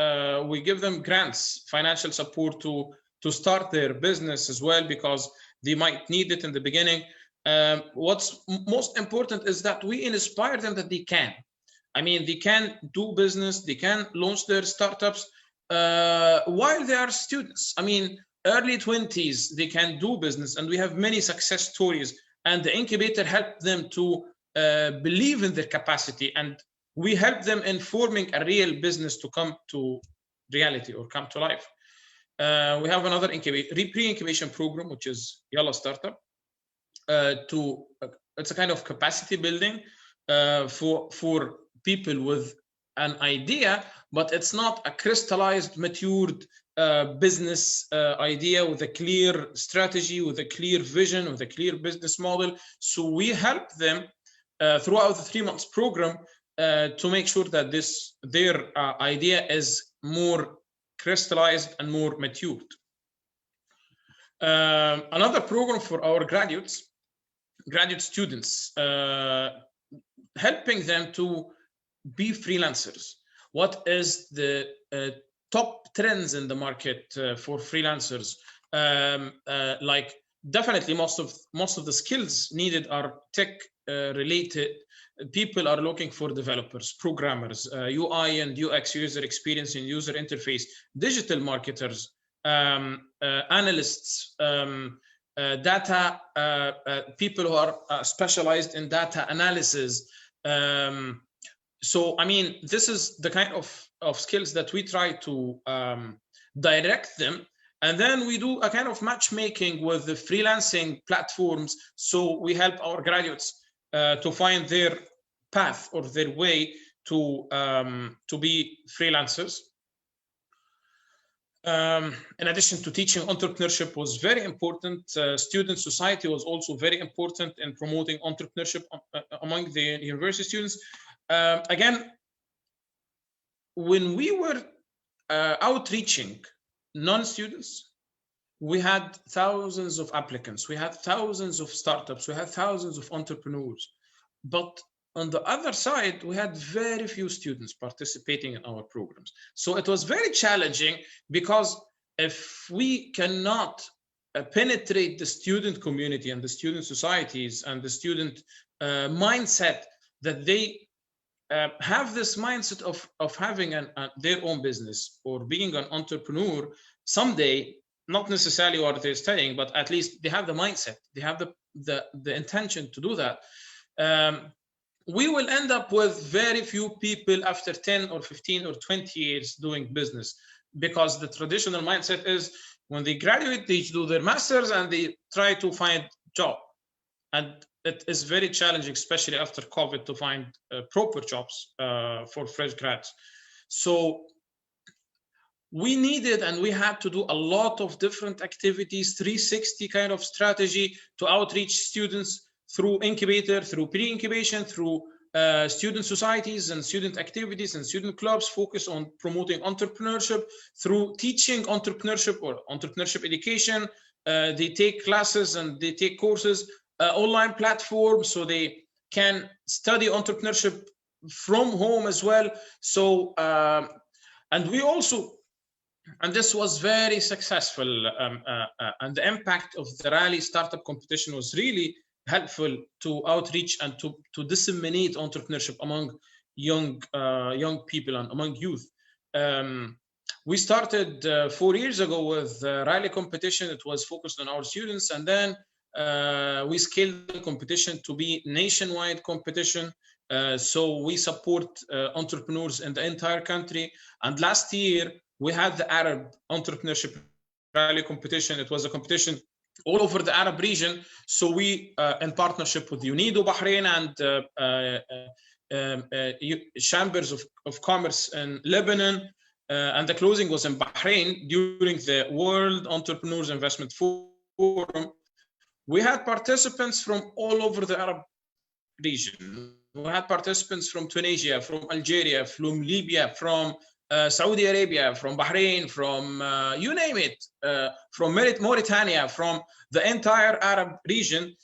We give them grants, financial support to start their business as well, because they might need it in the beginning. What's most important is that we inspire them that they can. I mean, they can do business, they can launch their startups while they are students. I mean, early 20s, they can do business, and we have many success stories. And the incubator helped them to believe in their capacity, and we help them in forming a real business to come to reality or come to life. We have another pre-incubation program, which is Yalla Startup. It's a kind of capacity building for people with an idea, but it's not a crystallized, matured business idea with a clear strategy, with a clear vision, with a clear business model. So we help them throughout the 3 months program to make sure that their idea is more crystallized and more matured. Another program for our graduate students, helping them to be freelancers. What is the top trends in the market for freelancers? Like definitely most of the skills needed are tech related. People are looking for developers, programmers, UI and UX, user experience and user interface, digital marketers, analysts, data people who are specialized in data analysis. So I mean, this is the kind of skills that we try to direct them, and then we do a kind of matchmaking with the freelancing platforms. So we help our graduates to find their path or their way to be freelancers. In addition to teaching, entrepreneurship was very important. Student society was also very important in promoting entrepreneurship among the university students. Again, when we were outreaching non-students, we had thousands of applicants, we had thousands of startups, we had thousands of entrepreneurs. But on the other side, we had very few students participating in our programs. So it was very challenging, because if we cannot penetrate the student community and the student societies and the student mindset, that they have this mindset of having their own business or being an entrepreneur someday, not necessarily what they're studying, but at least they have the mindset, they have the intention to do that. We will end up with very few people after 10 or 15 or 20 years doing business, because the traditional mindset is when they graduate, they do their masters and they try to find a job. And it is very challenging, especially after COVID, to find proper jobs for fresh grads. So we needed and we had to do a lot of different activities, 360 kind of strategy to outreach students through incubator, through pre-incubation, through student societies and student activities and student clubs, focus on promoting entrepreneurship, through teaching entrepreneurship or entrepreneurship education. They take classes and they take courses, online platforms, so they can study entrepreneurship from home as well. So, and we also, and this was very successful, and the impact of the Rally Startup Competition was really helpful to outreach and to disseminate entrepreneurship among young people and among youth. We started 4 years ago with Rally competition. It was focused on our students, and then we scaled the competition to be nationwide competition. So we support entrepreneurs in the entire country. And last year we had the Arab Entrepreneurship Rally competition. It was a competition all over the Arab region. So we, in partnership with UNIDO Bahrain and Chambers of Commerce in Lebanon, and the closing was in Bahrain during the World Entrepreneurs Investment Forum. We had participants from all over the Arab region. We had participants from Tunisia, from Algeria, from Libya, from Saudi Arabia, from Bahrain, from you name it, from Mauritania, from the entire Arab region.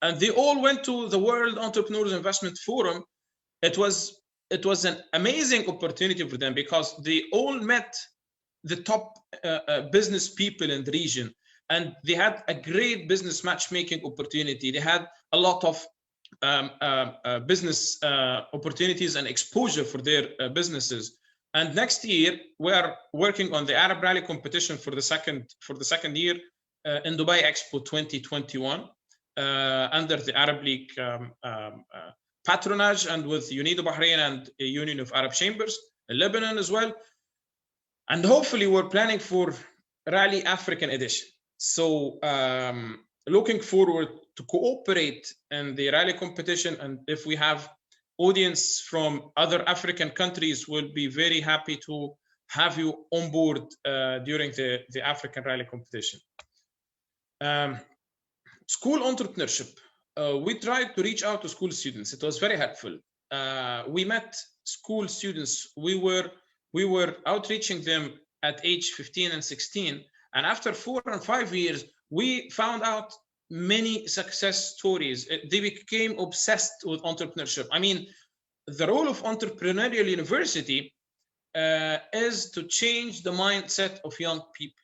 And they all went to the World Entrepreneurs Investment Forum. It was an amazing opportunity for them, because they all met the top business people in the region. And they had a great business matchmaking opportunity. They had a lot of business opportunities and exposure for their businesses. And next year, we are working on the Arab Rally competition for the second year in Dubai Expo 2021 under the Arab League patronage, and with UNIDO Bahrain and Union of Arab Chambers in Lebanon as well. And hopefully we're planning for Rally African edition. So looking forward to cooperate in the rally competition, and if we have audience from other African countries, we'll be very happy to have you on board during the African rally competition. School entrepreneurship. We tried to reach out to school students. It was very helpful. We met school students. We were outreaching them at age 15 and 16. And after 4 and 5 years, we found out many success stories. They became obsessed with entrepreneurship. I mean, the role of entrepreneurial university is to change the mindset of young people,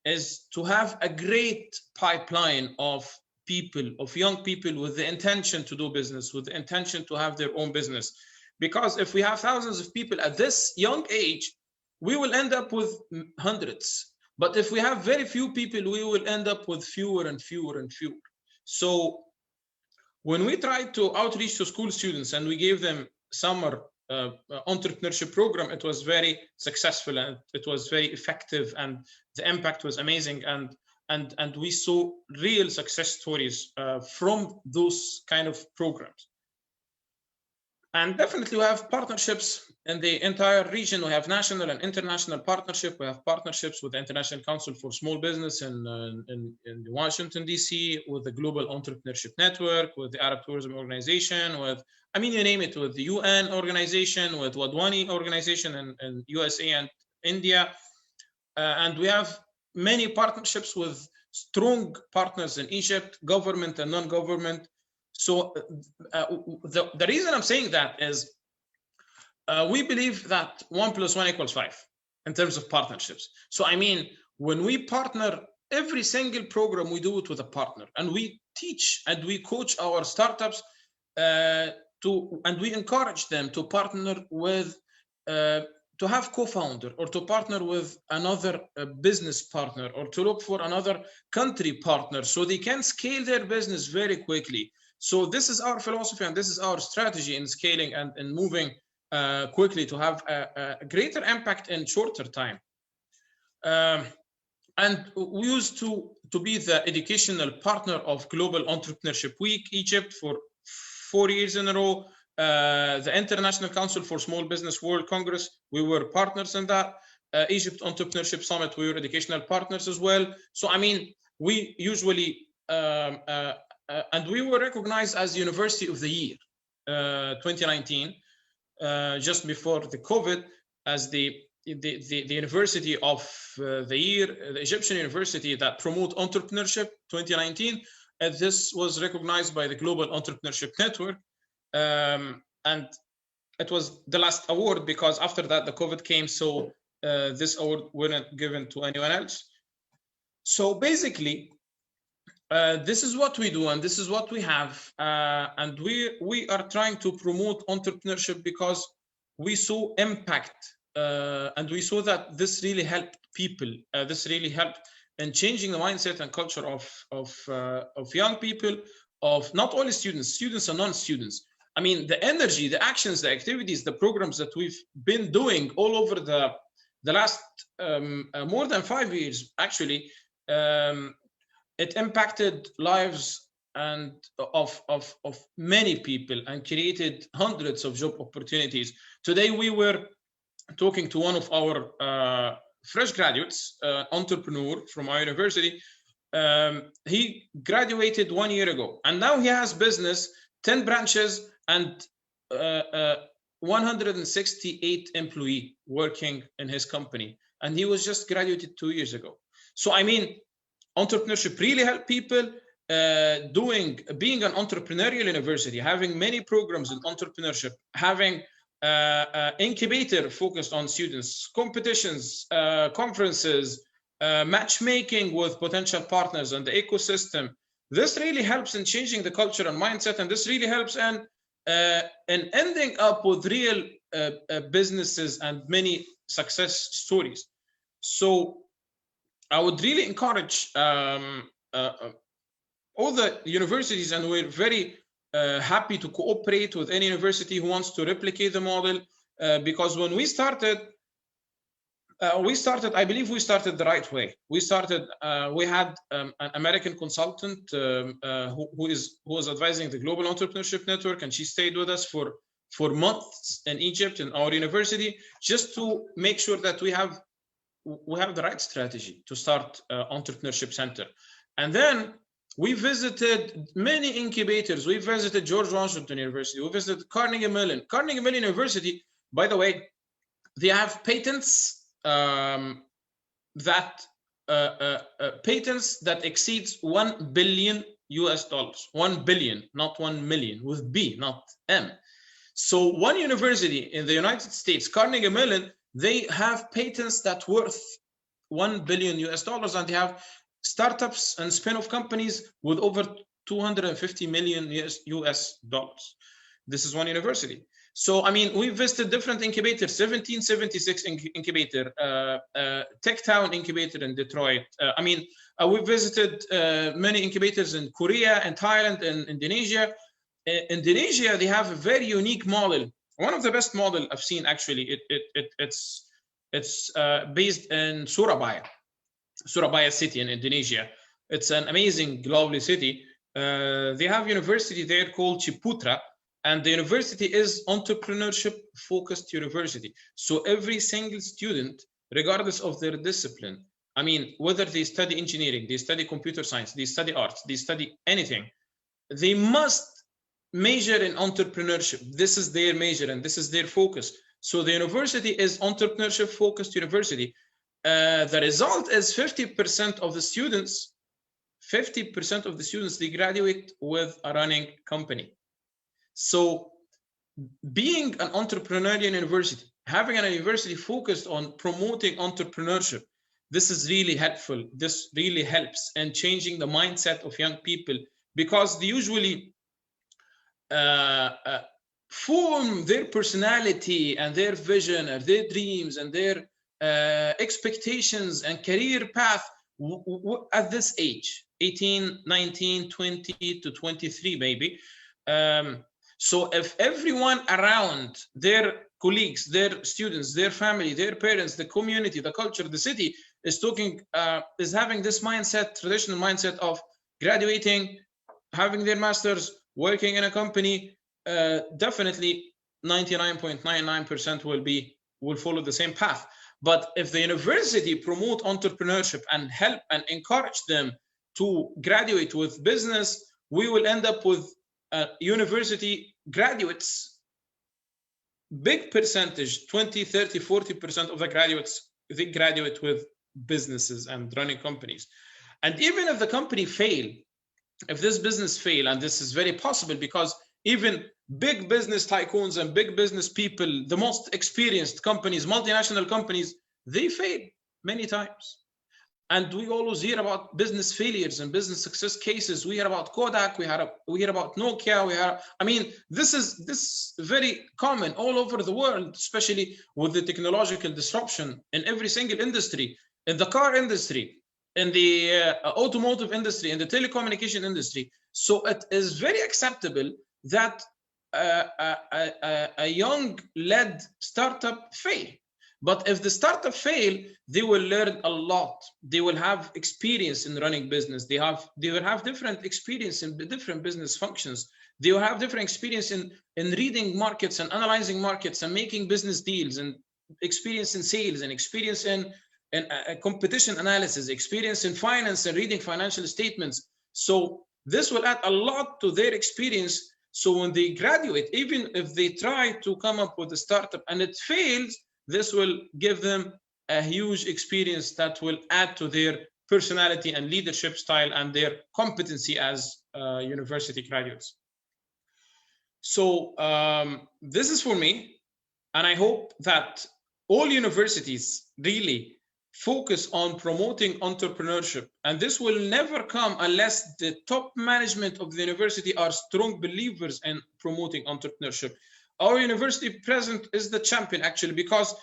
is to have a great pipeline of people, of young people with the intention to do business, with the intention to have their own business. Because if we have thousands of people at this young age, we will end up with hundreds. But if we have very few people, we will end up with fewer and fewer and fewer. So when we tried to outreach to school students and we gave them summer entrepreneurship program, it was very successful and it was very effective, and the impact was amazing. And we saw real success stories from those kind of programs. And definitely we have partnerships in the entire region. We have national and international partnership. We have partnerships with the International Council for Small Business in Washington, D.C., with the Global Entrepreneurship Network, with the Arab Tourism Organization, with, I mean, you name it, with the UN organization, with Wadwani organization in USA and India. And we have many partnerships with strong partners in Egypt, government and non-government. So the reason I'm saying that is we believe that 1 + 1 = 5 in terms of partnerships. So I mean, when we partner, every single program we do it with a partner, and we teach and we coach our startups and we encourage them to partner with to have co-founder, or to partner with another business partner, or to look for another country partner so they can scale their business very quickly. So this is our philosophy, and this is our strategy in scaling and moving quickly to have a greater impact in shorter time. And we used to be the educational partner of Global Entrepreneurship Week Egypt for 4 years in a row. The International Council for Small Business World Congress, we were partners in that. Egypt Entrepreneurship Summit, we were educational partners as well. So I mean, we usually and we were recognized as University of the Year 2019, just before the COVID, as the University of the Year, the Egyptian university that promote entrepreneurship 2019. And this was recognized by the Global Entrepreneurship Network. And it was the last award, because after that the COVID came, so this award wasn't given to anyone else. So basically, this is what we do, and this is what we have, and we are trying to promote entrepreneurship because we saw impact, and we saw that this really helped people. This really helped in changing the mindset and culture of young people, of not only students and non-students. I mean, the energy, the actions, the activities, the programs that we've been doing all over the last more than 5 years, actually, it impacted lives and of many people and created hundreds of job opportunities. Today, we were talking to one of our fresh graduates, entrepreneur from our university. He graduated 1 year ago, and now he has business, 10 branches, and 168 employees working in his company. And he was just graduated 2 years ago. So, I mean, entrepreneurship really help people. Being an entrepreneurial university, having many programs in entrepreneurship, having incubator focused on students, competitions, conferences, matchmaking with potential partners and the ecosystem. This really helps in changing the culture and mindset, and this really helps in ending up with real businesses and many success stories. So I would really encourage all the universities, and we're very happy to cooperate with any university who wants to replicate the model, because when we started, I believe we started the right way. We had an American consultant who was advising the Global Entrepreneurship Network, and she stayed with us for months in Egypt in our university, just to make sure that we have the right strategy to start Entrepreneurship Center. And then we visited many incubators. We visited George Washington University. We visited Carnegie Mellon. Carnegie Mellon University, by the way, they have patents patents that exceeds $1 billion. 1 billion, not 1 million, with B, not M. So one university in the United States, Carnegie Mellon, they have patents that worth $1 billion, and they have startups and spin-off companies with over 250 million US dollars. This is one university. So, I mean, we visited different incubators, 1776 incubator, TechTown incubator in Detroit. I mean, we visited many incubators in Korea and Thailand and Indonesia. Indonesia, they have a very unique model. One of the best model I've seen, actually. It's based in Surabaya city in Indonesia. It's an amazing, lovely city. They have a university there called Ciputra, and the university is entrepreneurship focused university. So every single student, regardless of their discipline, I mean, whether they study engineering, they study computer science, they study arts, they study anything, they must major in entrepreneurship. This is their major and this is their focus. So the university is entrepreneurship focused university. the result is 50% of the students, they graduate with a running company. So being an entrepreneurial university, having a university focused on promoting entrepreneurship, this is really helpful. This really helps in changing the mindset of young people, because they usually form their personality and their vision and their dreams and their expectations and career path at this age, 18, 19, 20 to 23 maybe. So if everyone around, their colleagues, their students, their family, their parents, the community, the culture, the city is having this mindset, traditional mindset of graduating, having their masters, working in a company, definitely 99.99% will follow the same path. But if the university promote entrepreneurship and help and encourage them to graduate with business, we will end up with university graduates, big percentage, 20, 30, 40% of the graduates, they graduate with businesses and running companies. And even if the company fail, if this business fail, and this is very possible because even big business tycoons and big business people, the most experienced companies, multinational companies, they fail many times. And we always hear about business failures and business success cases. We hear about Kodak, we hear about Nokia, I mean, this is very common all over the world, especially with the technological disruption in every single industry, in the car industry, in the automotive industry, in the telecommunication industry. So it is very acceptable that a young-led startup fail. But if the startup fail, they will learn a lot. They will have experience in running business. They will have different experience in different business functions. They will have different experience in reading markets and analyzing markets and making business deals, and experience in sales, and experience in competition analysis, experience in finance and reading financial statements. So this will add a lot to their experience. So when they graduate, even if they try to come up with a startup and it fails, this will give them a huge experience that will add to their personality and leadership style and their competency as university graduates. So this is for me, and I hope that all universities really focus on promoting entrepreneurship, and this will never come unless the top management of the university are strong believers in promoting entrepreneurship. Our university president is the champion, actually, because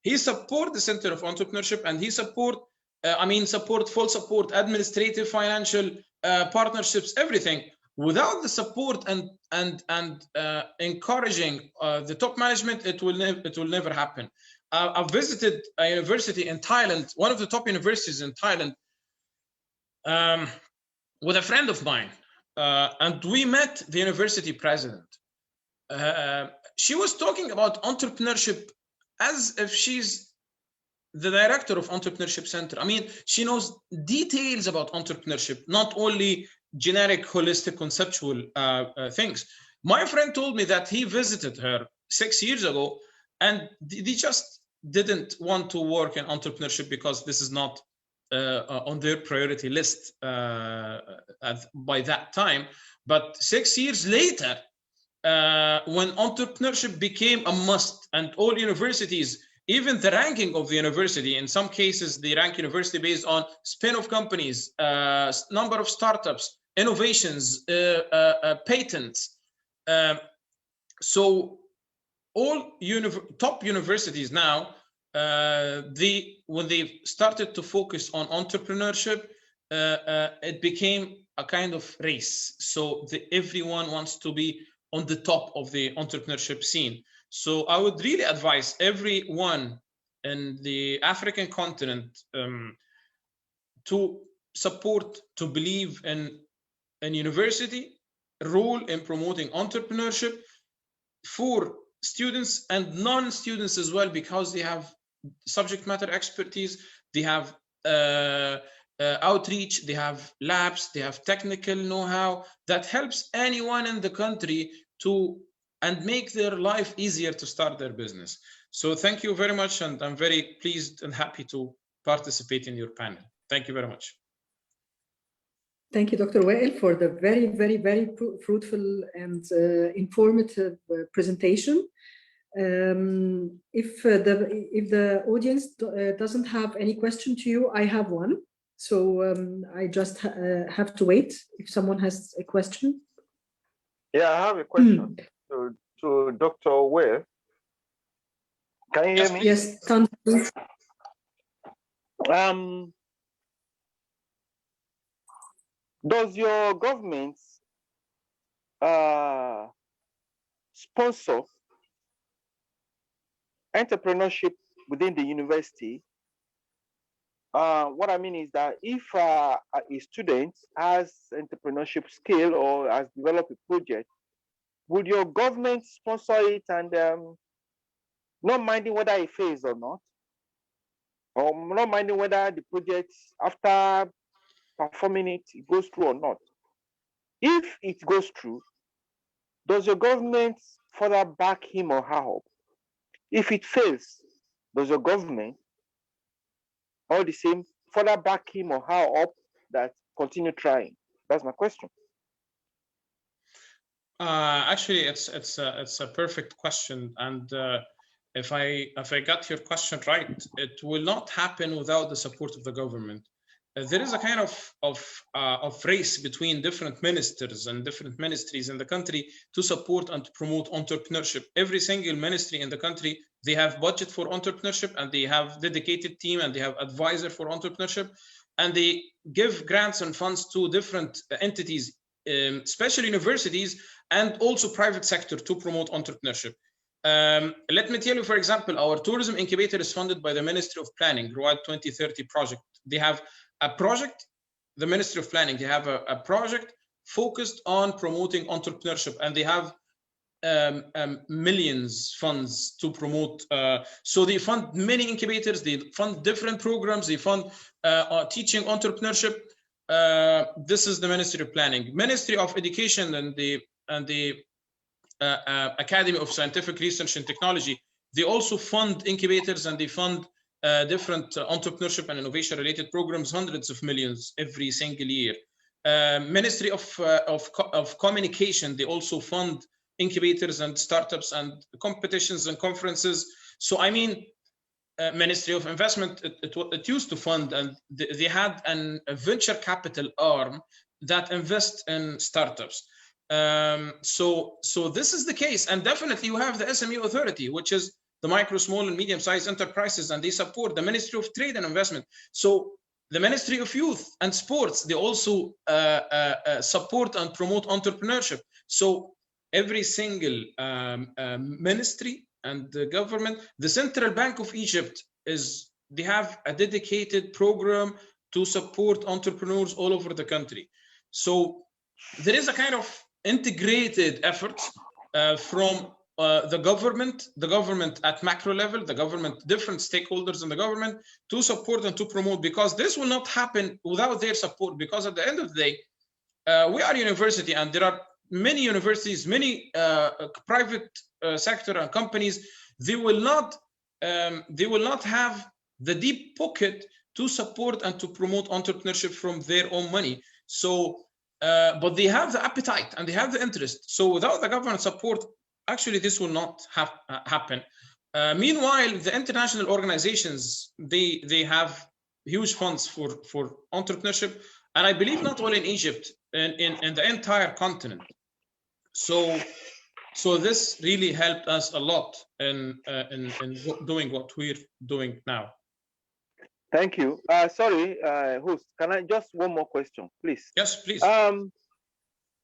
he supports the Center of Entrepreneurship, and he full support, administrative, financial, partnerships, everything. Without the support and encouraging the top management, it will never happen. I've visited a university in Thailand, one of the top universities in Thailand, with a friend of mine, and we met the university president. She was talking about entrepreneurship as if she's the director of Entrepreneurship Center. I mean, she knows details about entrepreneurship, not only generic, holistic, conceptual things. My friend told me that he visited her 6 years ago, and they just didn't want to work in entrepreneurship because this is not on their priority list by that time. But 6 years later, when entrepreneurship became a must, and all universities, even the ranking of the university, in some cases they rank university based on spin-off companies, number of startups, innovations, patents. So all top universities now, when they started to focus on entrepreneurship, it became a kind of race. So everyone wants to be on the top of the entrepreneurship scene. So I would really advise everyone in the African continent to support, to believe in university role in promoting entrepreneurship for students and non-students as well, because they have subject matter expertise, they have outreach, they have labs, they have technical know-how that helps anyone in the country and make their life easier to start their business. So thank you very much, and I'm very pleased and happy to participate in your panel. Thank you very much. Thank you, Dr. Wael, for the very, very, very fruitful and informative presentation. If the audience doesn't have any question to you, I have one. So I just have to wait if someone has a question. Yeah, I have a question to Dr. Wael. Can you hear me? Yes, please. Does your government sponsor entrepreneurship within the university? What I mean is that if a student has entrepreneurship skill or has developed a project, would your government sponsor it and not minding whether it fails or not? Or not minding whether the project, after performing it, it goes through or not? If it goes through, does your government further back him or her up? If it fails, does your government all the same further back him or her up that continue trying? That's my question. Actually, it's a perfect question, and if I got your question right, it will not happen without the support of the government. There is a kind of race between different ministers and different ministries in the country to support and promote entrepreneurship. Every single ministry in the country, they have budget for entrepreneurship, and they have dedicated team, and they have advisor for entrepreneurship, and they give grants and funds to different entities, especially universities and also private sector, to promote entrepreneurship. Let me tell you, for example, our tourism incubator is funded by the Ministry of Planning, Road 2030 project. They have a project, the Ministry of Planning, they have a project focused on promoting entrepreneurship, and they have millions funds to promote. So they fund many incubators, they fund different programs, they fund teaching entrepreneurship. This is the Ministry of Planning. Ministry of Education and the Academy of Scientific Research and Technology, they also fund incubators, and they fund different entrepreneurship and innovation related programs, hundreds of millions every single year. Ministry of Communication, they also fund incubators and startups and competitions and conferences. So I mean, Ministry of Investment, it used to fund, and they had a venture capital arm that invests in startups. So this is the case, and definitely you have the SME Authority, which is the micro, small, and medium-sized enterprises, and they support the Ministry of Trade and Investment. So the Ministry of Youth and Sports, they also support and promote entrepreneurship. So every single ministry and the government, the Central Bank of Egypt, they have a dedicated program to support entrepreneurs all over the country. So there is a kind of integrated effort from the government at macro level, the government, different stakeholders in the government, to support and to promote, because this will not happen without their support. Because at the end of the day, we are a university, and there are many universities, many private sector and companies. They will not have the deep pocket to support and to promote entrepreneurship from their own money. So, but they have the appetite and they have the interest. So without the government support, actually this will not happen. Meanwhile, the international organizations, they have huge funds for entrepreneurship, and I believe not only in Egypt, in the entire continent. So this really helped us a lot in doing what we're doing now. Thank you. Sorry, host, can I just one more question, please? Yes, please.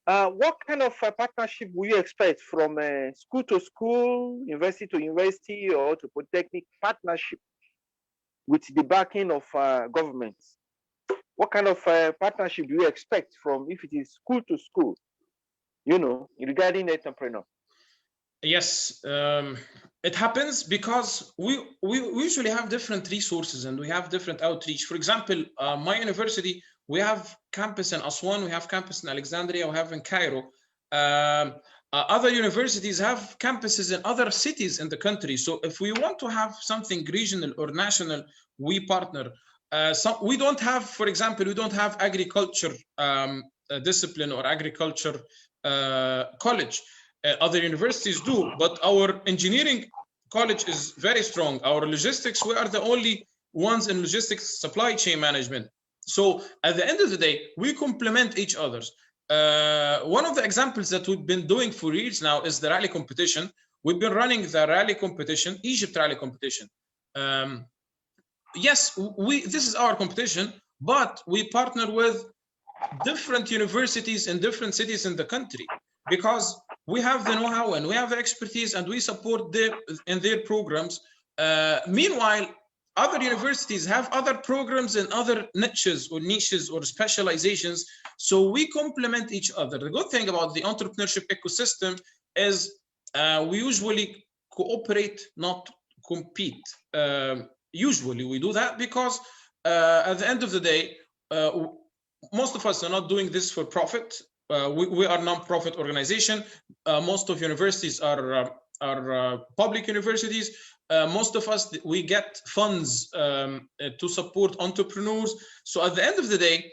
What kind of partnership will you expect from school to school, university to university, or to polytechnic partnership with the backing of governments? What kind of partnership do you expect from, if it is school to school, regarding entrepreneur? Yes, it happens because we usually have different resources and we have different outreach. For example, my university, we have campus in Aswan, we have campus in Alexandria, we have in Cairo. Other universities have campuses in other cities in the country. So if we want to have something regional or national, we partner. We don't have, for example, we don't have agriculture discipline or agriculture college. Other universities do, but our engineering college is very strong. Our logistics, we are the only ones in logistics supply chain management. So at the end of the day, we complement each other's. One of the examples that we've been doing for years now is the rally competition. We've been running the rally competition, Egypt rally competition. Yes, this is our competition, but we partner with different universities in different cities in the country because we have the know-how and we have the expertise and we support them in their programs. Meanwhile, other universities have other programs in other niches or specializations, so we complement each other. The good thing about the entrepreneurship ecosystem is we usually cooperate, not compete. Usually we do that because at the end of the day, most of us are not doing this for profit. We are a non-profit organization. Most of universities are public universities. Most of us, we get funds to support entrepreneurs. So at the end of the day,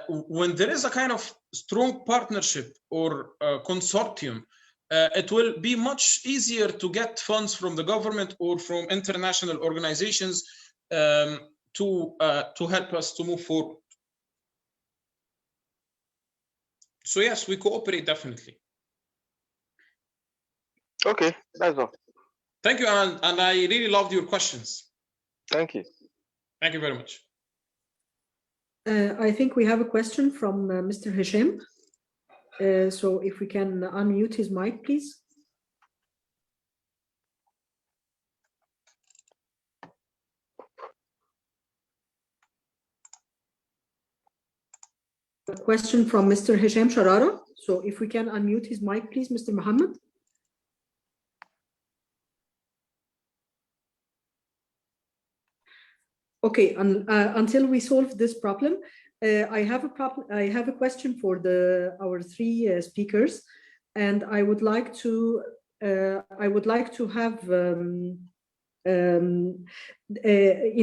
when there is a kind of strong partnership or consortium, it will be much easier to get funds from the government or from international organizations to help us to move forward. So yes, we cooperate definitely. Okay, that's all. Thank you, and I really loved your questions. Thank you. Thank you very much. I think we have a question from Mr. Hisham. So if we can unmute his mic, please. A question from Mr. Hisham Sharara. So if we can unmute his mic, please, Mr. Muhammad. Okay, until we solve this problem, I have a question for our three speakers, and I would like to have in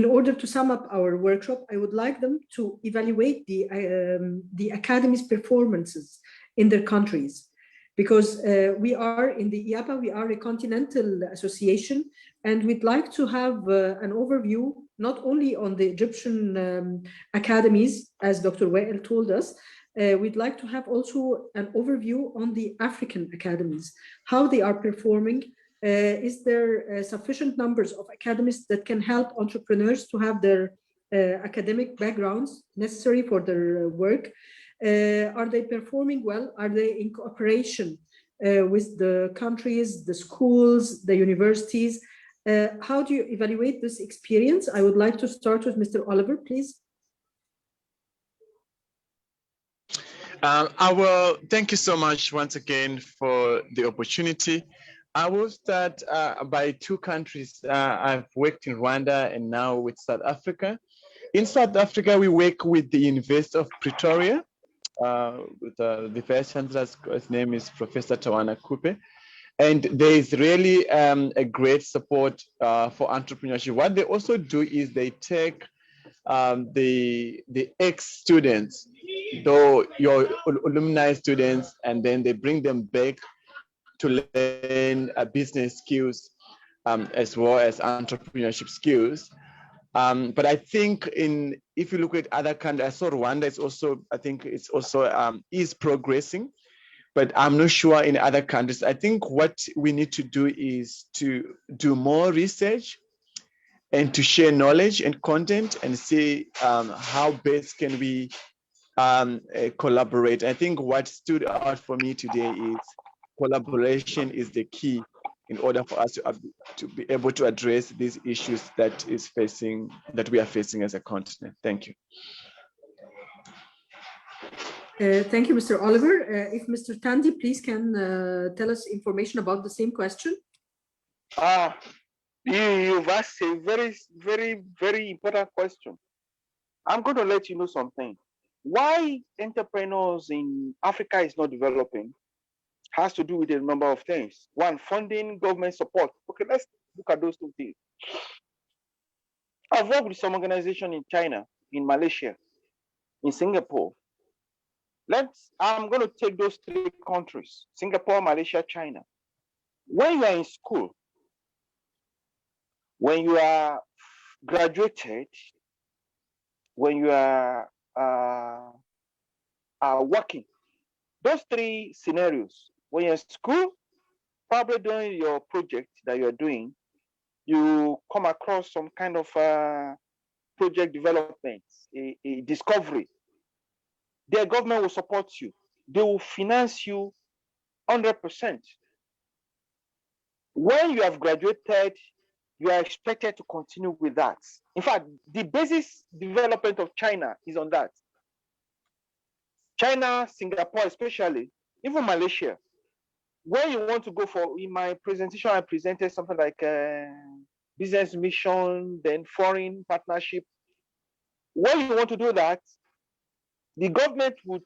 order to sum up our workshop, I would like them to evaluate the Academy's performances in their countries, because we are in the IAPA, we are a continental association, and we'd like to have an overview not only on the Egyptian academies, as Dr. Wael told us. We'd like to have also an overview on the African academies, how they are performing. Is there sufficient numbers of academies that can help entrepreneurs to have their academic backgrounds necessary for their work? Are they performing well? Are they in cooperation with the countries, the schools, the universities? How do you evaluate this experience? I would like to start with Mr. Oliver, please. Thank you so much once again for the opportunity. I will start by two countries. I've worked in Rwanda and now with South Africa. In South Africa, we work with the University of Pretoria. With the Vice Chancellor's name is Professor Tawana Kupe. And there is really a great support for entrepreneurship. What they also do is they take the ex-students, though your alumni students, and then they bring them back to learn business skills as well as entrepreneurship skills. But I think if you look at other countries, I saw Rwanda is also, I think it's also is progressing, but I'm not sure in other countries. I think what we need to do is to do more research and to share knowledge and content and see how best can we collaborate. I think what stood out for me today is collaboration is the key in order for us to be able to address these issues that we are facing as a continent. Thank you. Thank you, Mr. Oliver. If Mr. Tandy, please can tell us information about the same question. You've asked a very, very, very important question. I'm going to let you know something. Why entrepreneurs in Africa is not developing has to do with a number of things. One, funding, government support. Okay, let's look at those two things. I've worked with some organization in China, in Malaysia, in Singapore. I'm going to take those three countries, Singapore, Malaysia, China. When you are in school, when you are graduated, when you are working, those three scenarios, when you're in school, probably doing your project that you're doing, you come across some kind of project development, a discovery. Their government will support you. They will finance you 100%. When you have graduated, you are expected to continue with that. In fact, the basis development of China is on that. China, Singapore especially, even Malaysia. Where you want to go for, in my presentation, I presented something like business mission, then foreign partnership. When you want to do that, the government would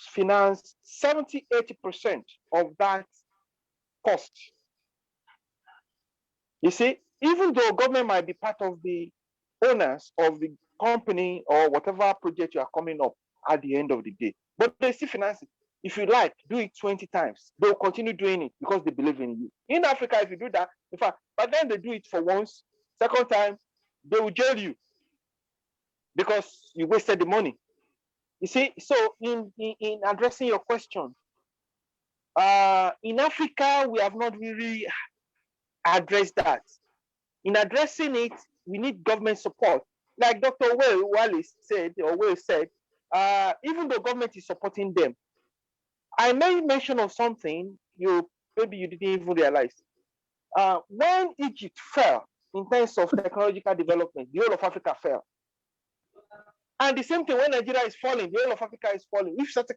finance 70–80% of that cost. You see, even though government might be part of the owners of the company or whatever project you are coming up at the end of the day, but they still finance it. If you like, do it 20 times. They'll continue doing it because they believe in you. In Africa, if you do that, in fact, but then they do it for once, second time, they will jail you because you wasted the money. You see, so in addressing your question, in Africa, we have not really addressed that. In addressing it, we need government support. Like Dr. Wallace said, even though government is supporting them, I made mention of something maybe you didn't even realize. When Egypt fell in terms of technological development, the whole of Africa fell. And the same thing when Nigeria is falling, the whole of Africa is falling. If South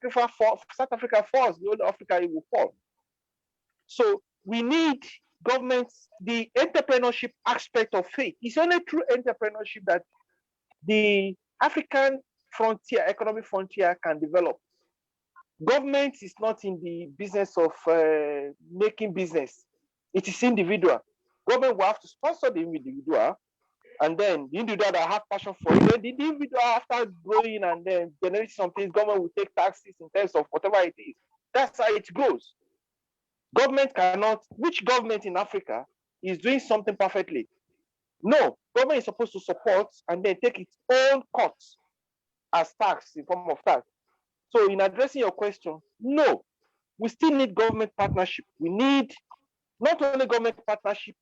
Africa falls, the whole of Africa will fall. So we need governments, the entrepreneurship aspect of it. It's only through entrepreneurship that the African frontier, economic frontier can develop. Government is not in the business of making business. It is individual. Government will have to sponsor the individual, and then the individual that have passion for it, then the individual after growing and then generate some things, government will take taxes in terms of whatever it is. That's how it goes. Government cannot, which government in Africa is doing something perfectly? No, government is supposed to support and then take its own cuts as tax, in form of tax. So in addressing your question, no, we still need government partnership. We need not only government partnership,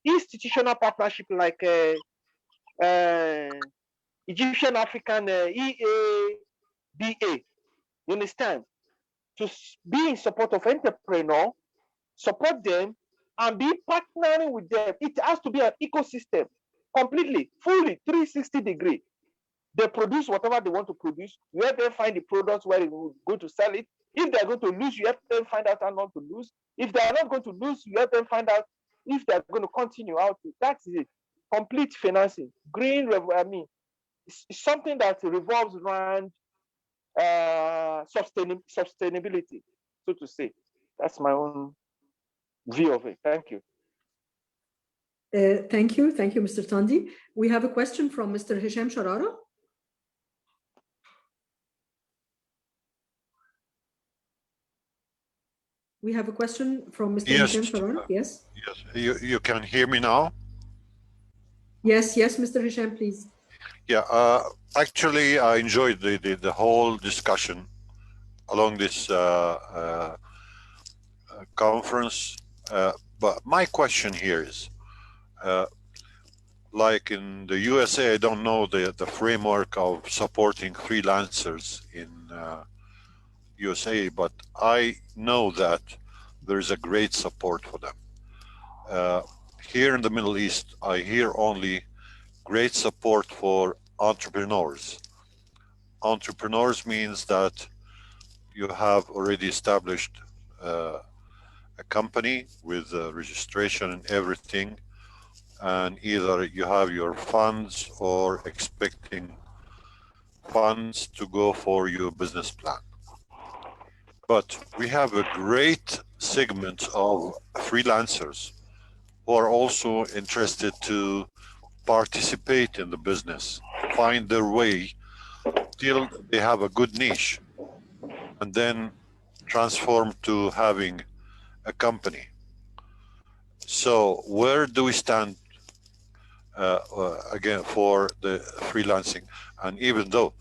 institutional partnership like Egyptian African EABA, you understand? To be in support of entrepreneur, support them, and be partnering with them. It has to be an ecosystem, completely, fully, 360 degree. They produce whatever they want to produce. You help them find the products where they will go to sell it. If they're going to lose, you help them find out how not to lose. If they're not going to lose, you help them find out if they're going to continue out. That's it. Complete financing. It's something that revolves around sustainability, so to say. That's my own view of it. Thank you. Thank you, Mr. Tandi. We have a question from Mr. Hisham Sharara. We have a question from Mr. Hisham Sharara. Yes. Yes. You can hear me now? Yes, Mr. Hisham, please. Yeah. Actually, I enjoyed the whole discussion along this conference. But my question here is, like in the USA, I don't know the framework of supporting freelancers in USA, but I know that there is a great support for them. Here in the Middle East, I hear only great support for entrepreneurs. Entrepreneurs means that you have already established a company with registration and everything, and either you have your funds or expecting funds to go for your business plan. but we have a great segment of freelancers who are also interested to participate in the business, find their way till they have a good niche, and then transform to having a company. So where do we stand again for the freelancing? And even though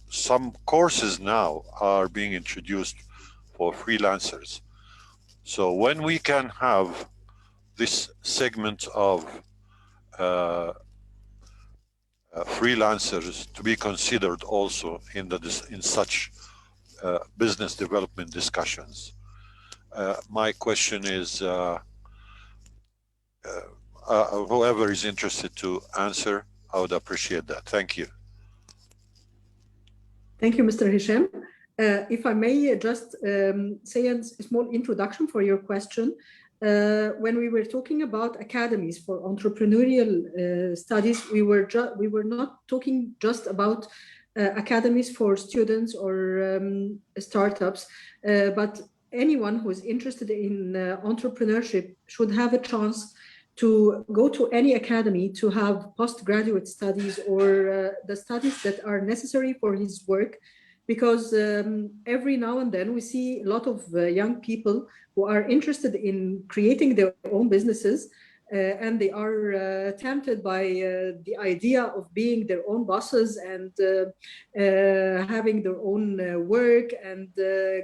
some courses now are being introduced for freelancers, so when we can have this segment of freelancers to be considered also in such business development discussions. My question is, whoever is interested to answer, I would appreciate that. Thank you. Thank you, Mr. Hisham. If I may just say a small introduction for your question. When we were talking about academies for entrepreneurial studies, we were not talking just about academies for students or startups, but anyone who is interested in entrepreneurship should have a chance to go to any academy to have postgraduate studies or the studies that are necessary for his work, because every now and then we see a lot of young people who are interested in creating their own businesses, and they are tempted by the idea of being their own bosses and having their own work and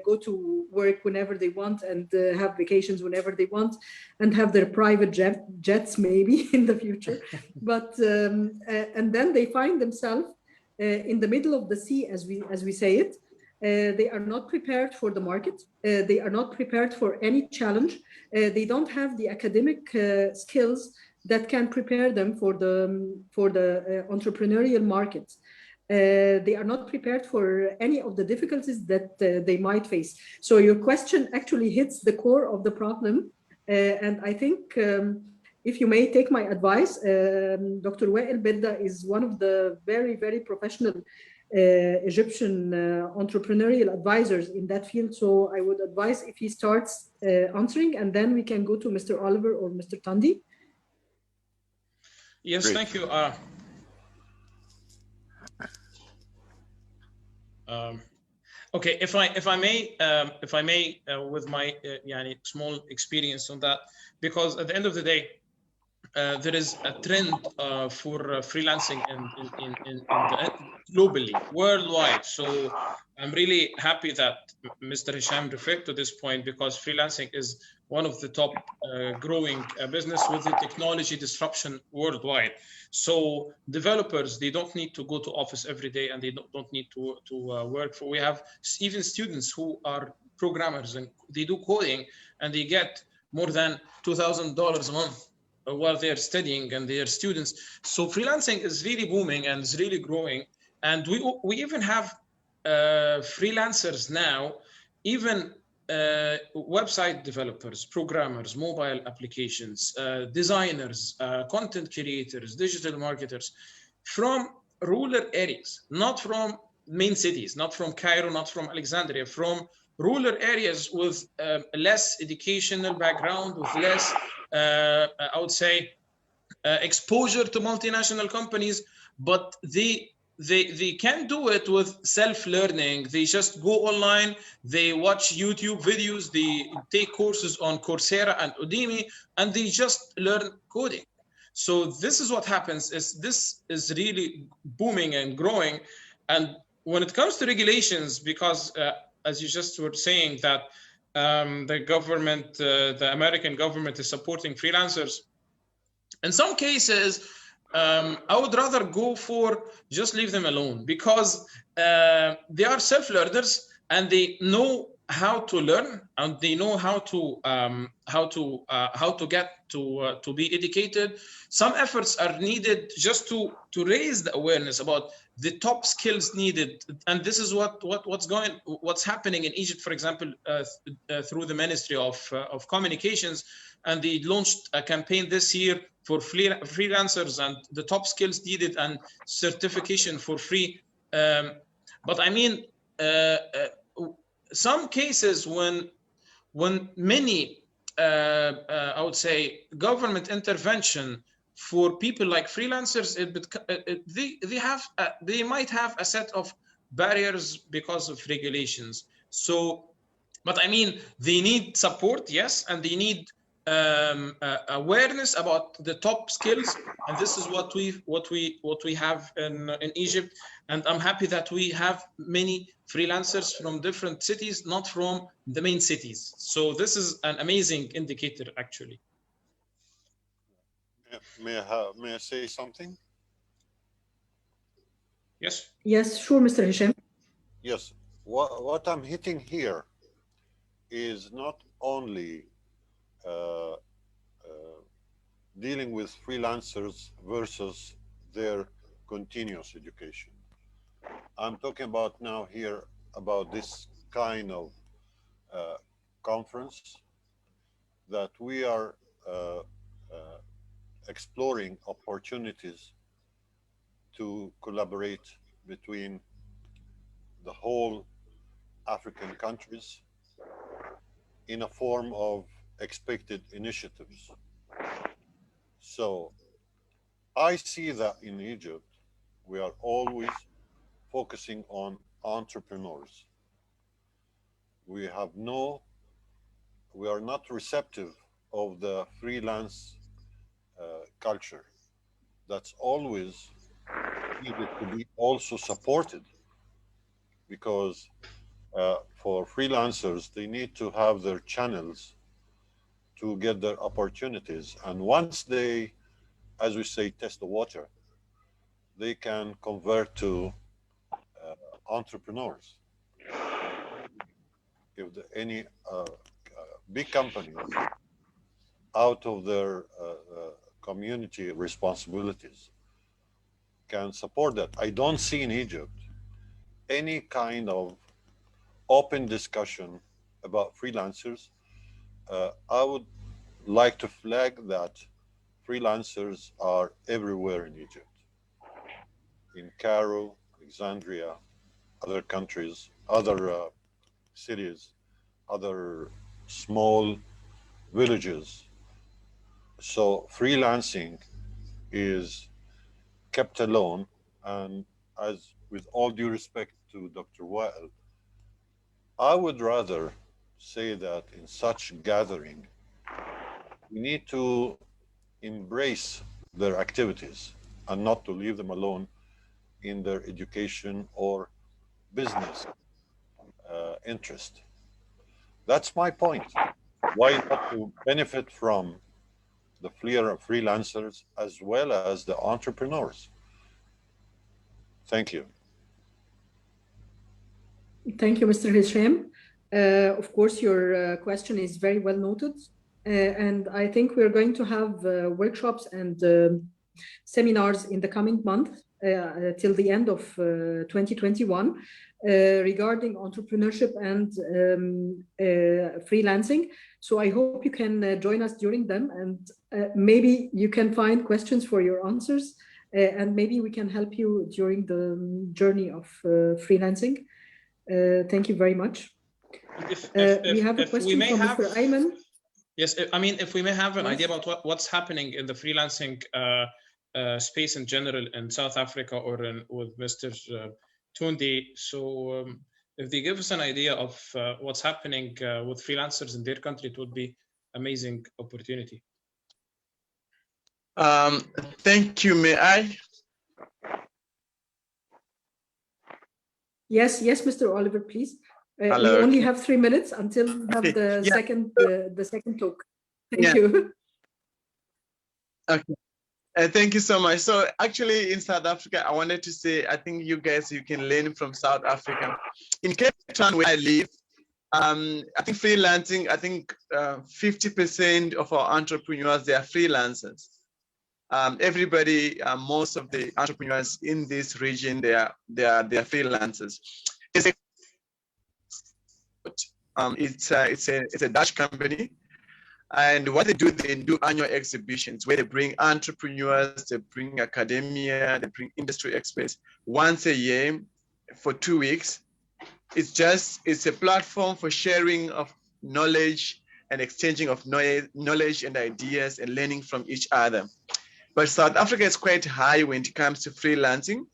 go to work whenever they want and have vacations whenever they want and have their private jets maybe in the future. But and then they find themselves in the middle of the sea, as we say it. They are not prepared for the market. They are not prepared for any challenge. They don't have the academic skills that can prepare them for the entrepreneurial market. They are not prepared for any of the difficulties that they might face. So your question actually hits the core of the problem. And I think if you may take my advice, Dr. Wael Bedda is one of the very, very professional Egyptian entrepreneurial advisors in that field. So I would advise if he starts answering, and then we can go to Mr. Oliver or Mr. Tandi. Yes, Great. thank you. Okay, if I may, with my small experience on that, because at the end of the day, there is a trend for freelancing in globally, worldwide. So I'm really happy that Mr. Hisham referred to this point, because freelancing is one of the top growing business with the technology disruption worldwide. So developers, they don't need to go to office every day, and they don't need to work for. We have even students who are programmers and they do coding, and they get more than $2,000 a month while they're studying and they're students. So freelancing is really booming and is really growing. And we even have freelancers now, even website developers, programmers, mobile applications, designers, content creators, digital marketers from rural areas, not from main cities, not from Cairo, not from Alexandria, from rural areas with less educational background, with less, I would say, exposure to multinational companies, but they can do it with self-learning. They just go online, they watch YouTube videos, they take courses on Coursera and Udemy, and they just learn coding. So this is what happens. This is really booming and growing. And when it comes to regulations, because as you just were saying that the government, the American government is supporting freelancers, in some cases, I would rather go for just leave them alone, because they are self-learners and they know how to learn, and they know how to get to be educated. Some efforts are needed just to raise the awareness about the top skills needed, and this is what's happening in Egypt, for example, through the Ministry of Communications, and they launched a campaign this year for freelancers and the top skills needed and certification for free. But I mean, some cases when many I would say government intervention for people like freelancers, they might have a set of barriers because of regulations. So, but I mean, they need support, yes, and they need awareness about the top skills, and this is what we have in Egypt. And I'm happy that we have many freelancers from different cities, not from the main cities. So this is an amazing indicator, actually. May I say something? Yes. Yes, sure, Mr. Hisham. Yes. What I'm hitting here is not only dealing with freelancers versus their continuous education. I'm talking about now here about this kind of conference that we are exploring opportunities to collaborate between the whole African countries in a form of expected initiatives. So I see that in Egypt, we are always focusing on entrepreneurs. We are not receptive of the freelance culture. That's always needed to be also supported, because for freelancers, they need to have their channels to get their opportunities. And once they, as we say, test the water, they can convert to entrepreneurs. If any big companies, out of their community responsibilities, can support that. I don't see in Egypt any kind of open discussion about freelancers. I would like to flag that freelancers are everywhere in Egypt, in Cairo, Alexandria, other countries, other cities, other small villages. So freelancing is kept alone. And as with all due respect to Dr. Wael, I would rather say that in such gathering, we need to embrace their activities and not to leave them alone in their education or business interest. That's my point. Why not to benefit from the freelancers as well as the entrepreneurs? Thank you. Thank you, Mr. Hisham. Of course, your question is very well noted. And I think we're going to have workshops and seminars in the coming month till the end of 2021 regarding entrepreneurship and freelancing. So I hope you can join us during them, and maybe you can find questions for your answers, and maybe we can help you during the journey of freelancing. Thank you very much. We have a question from Mr. Ayman. Yes, I mean, if we may have an idea about what's happening in the freelancing space in general in South Africa or with Mr. Tundi. So if they give us an idea of what's happening with freelancers in their country, it would be amazing opportunity. Thank you. May I? Yes, Mr. Oliver, please. We Hello. only have 3 minutes until we have the second talk. Thank you. Okay. Thank you so much. So actually in South Africa, I wanted to say, I think you can learn from South Africa. In Cape Town, where I live, I think freelancing, 50% of our entrepreneurs, they are freelancers. Everybody, most of the entrepreneurs in this region, they are freelancers. It's a Dutch company, and what they do annual exhibitions where they bring entrepreneurs, they bring academia, they bring industry experts once a year for 2 weeks it's a platform for sharing of knowledge and exchanging of knowledge and ideas and learning from each other. But South Africa is quite high when it comes to freelancing.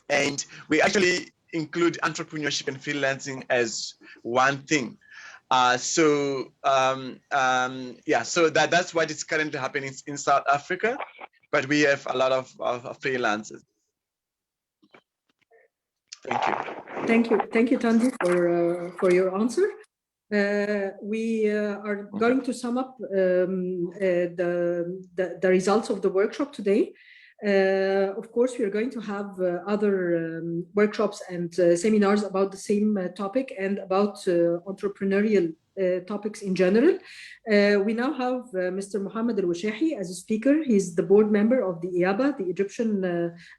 And we actually include entrepreneurship and freelancing as one thing. So that's what is currently happening in South Africa, but we have a lot of freelancers. Thank you. Thank you, Tandy, for your answer. We are going to sum up the results of the workshop today. Of course, we are going to have other workshops and seminars about the same topic and about entrepreneurial topics in general. We now have Mr. Mohammed Al-Washahi as a speaker. He's the board member of the IABA, the Egyptian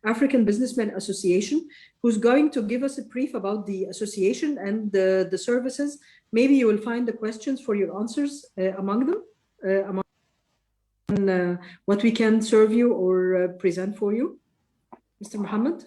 African Businessmen Association, who's going to give us a brief about the association and the services. Maybe you will find the questions for your answers among them, what we can serve you or present for you. Mr. Mohammed?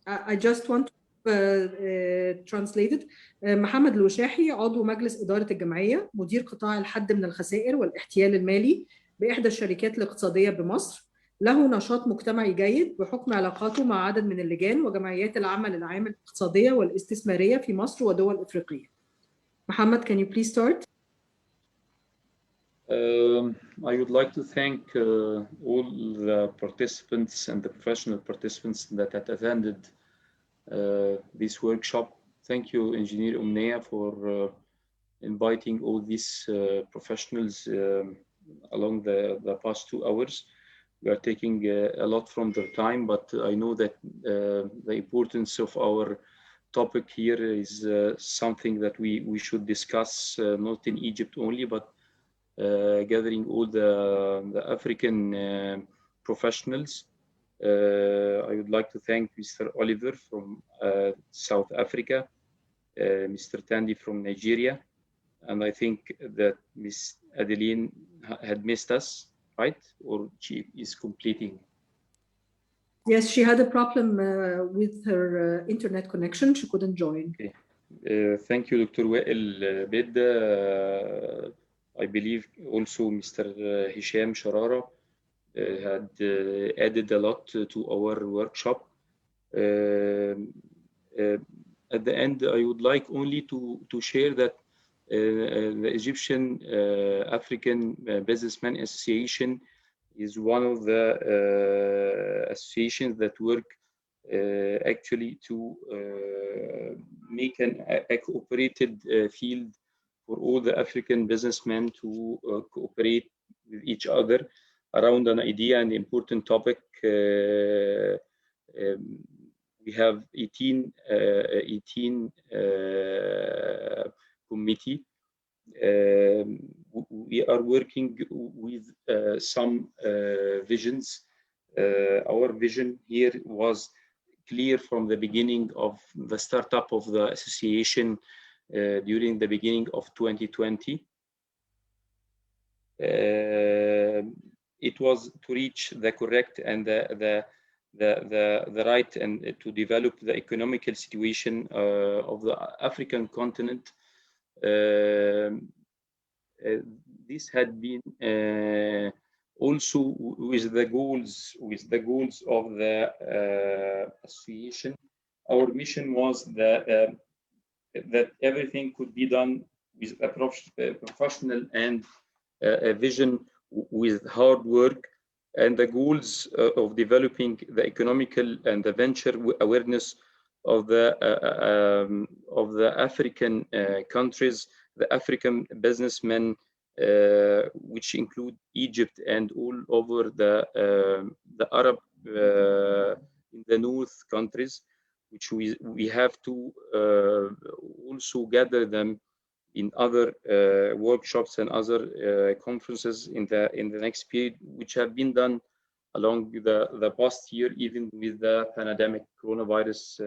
I just want to translate it. محمد الوشاحي عضو مجلس إدارة الجمعية، مدير قطاع الحد من الخسائر والاحتيال المالي بإحدى الشركات الاقتصادية بمصر. له نشاط مجتمعي جيد بحكم علاقاته مع عدد من اللجان وجمعيات العمل العام الاقتصادية والاستثمارية في مصر ودول إفريقية. محمد, can you please start? I would like to thank all the participants and the professional participants that had attended this workshop. Thank you, Engineer Umnea, for inviting all these professionals along the past 2 hours. We are taking a lot from their time, but I know that the importance of our topic here is something that we should discuss, not in Egypt only, but gathering all the African professionals. I would like to thank Mr. Oliver from South Africa, Mr. Tandy from Nigeria, and I think that Ms. Adeline had missed us, right? Or she is completing? Yes, she had a problem with her internet connection. She couldn't join. Okay. Thank you, Dr. Wael Bed. I believe also Mr. Hisham Sharara had added a lot to our workshop. At the end, I would like only to share that the Egyptian African Businessmen Association is one of the associations that work actually to make a cooperated field for all the African businessmen to cooperate with each other around an idea and important topic. We have 18 committee. We are working with some visions. Our vision here was clear from the beginning of the startup of the association during the beginning of 2020. It was to reach the correct and the right and to develop the economical situation of the African continent. This had been also with the goals of the association. Our mission was that everything could be done with a professional and a vision with hard work, and the goals of developing the economical and the venture awareness of the African countries, the African businessmen, which include Egypt and all over the Arab in the north countries, which we have to also gather them in other workshops and other conferences in the next period, which have been done along the past year, even with the pandemic coronavirus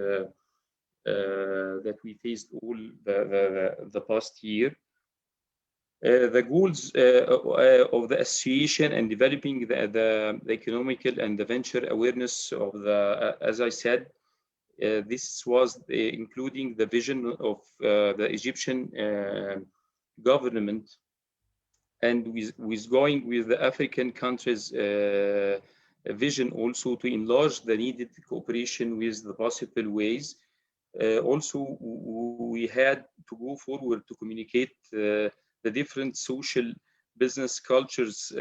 that we faced all the past year. The goals of the association and developing the economical and the venture awareness of the, as I said, This was including the vision of the Egyptian government, and with going with the African countries' vision also to enlarge the needed cooperation with the possible ways. Also, we had to go forward to communicate the different social business cultures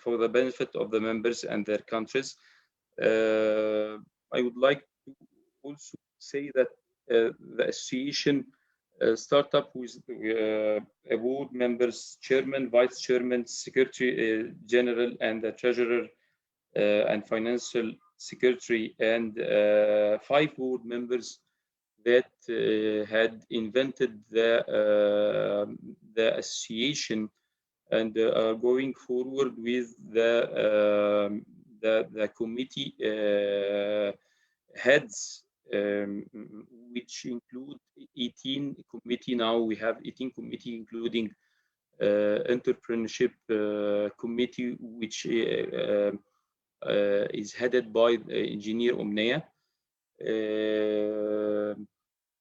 for the benefit of the members and their countries. I would like to also say that the association startup with board members, chairman, vice chairman, secretary general, and the treasurer and financial secretary, and 5 board members that had invented the association and are going forward with the committee heads, which include 18 committee. Now we have 18 committee, including entrepreneurship committee, which is headed by engineer Omnia.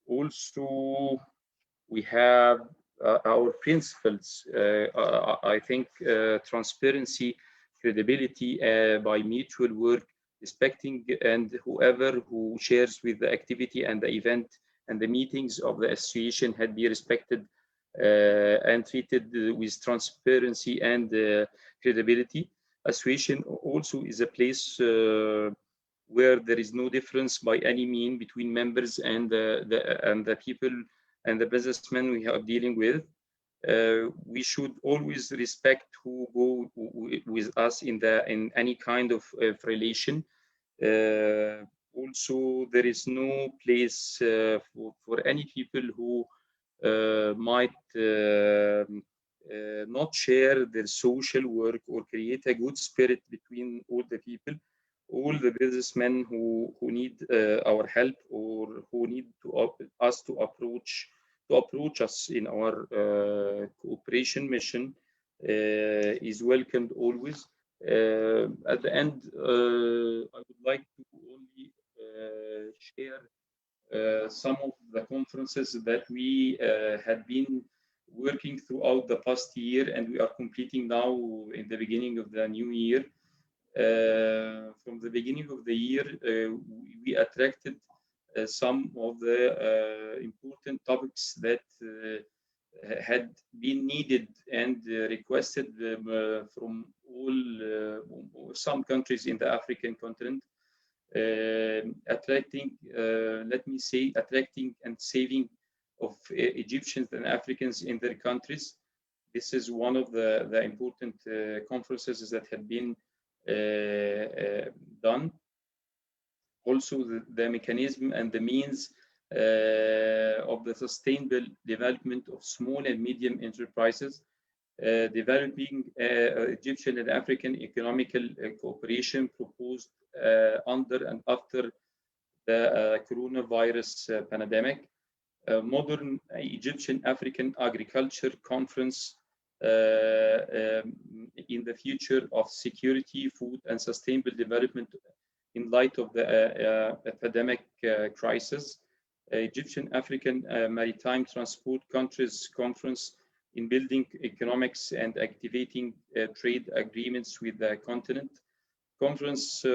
Also, we have our principles. I think transparency, credibility by mutual work, respecting, and whoever who shares with the activity and the event and the meetings of the association had be respected and treated with transparency and credibility. Association also is a place where there is no difference by any mean between members and the people and the businessmen we are dealing with. We should always respect who go with us in any kind of relation. Also, there is no place for any people who might not share their social work or create a good spirit between all the people. All the businessmen who need our help or who need us to approach us in our cooperation mission is welcomed always. At the end, I would like to only share some of the conferences that we had been working throughout the past year, and we are completing now in the beginning of the new year. From the beginning of the year, we attracted some of the important topics that had been needed and requested from some countries in the African continent. Attracting and saving of Egyptians and Africans in their countries. This is one of the important conferences that had been done. Also, the mechanism and the means of the sustainable development of small and medium enterprises, developing Egyptian and African economical cooperation proposed under and after the coronavirus pandemic, modern Egyptian African agriculture conference in the future of security, food, and sustainable development in light of the epidemic crisis, Egyptian African Maritime Transport Countries Conference in building economics and activating trade agreements with the continent. Conference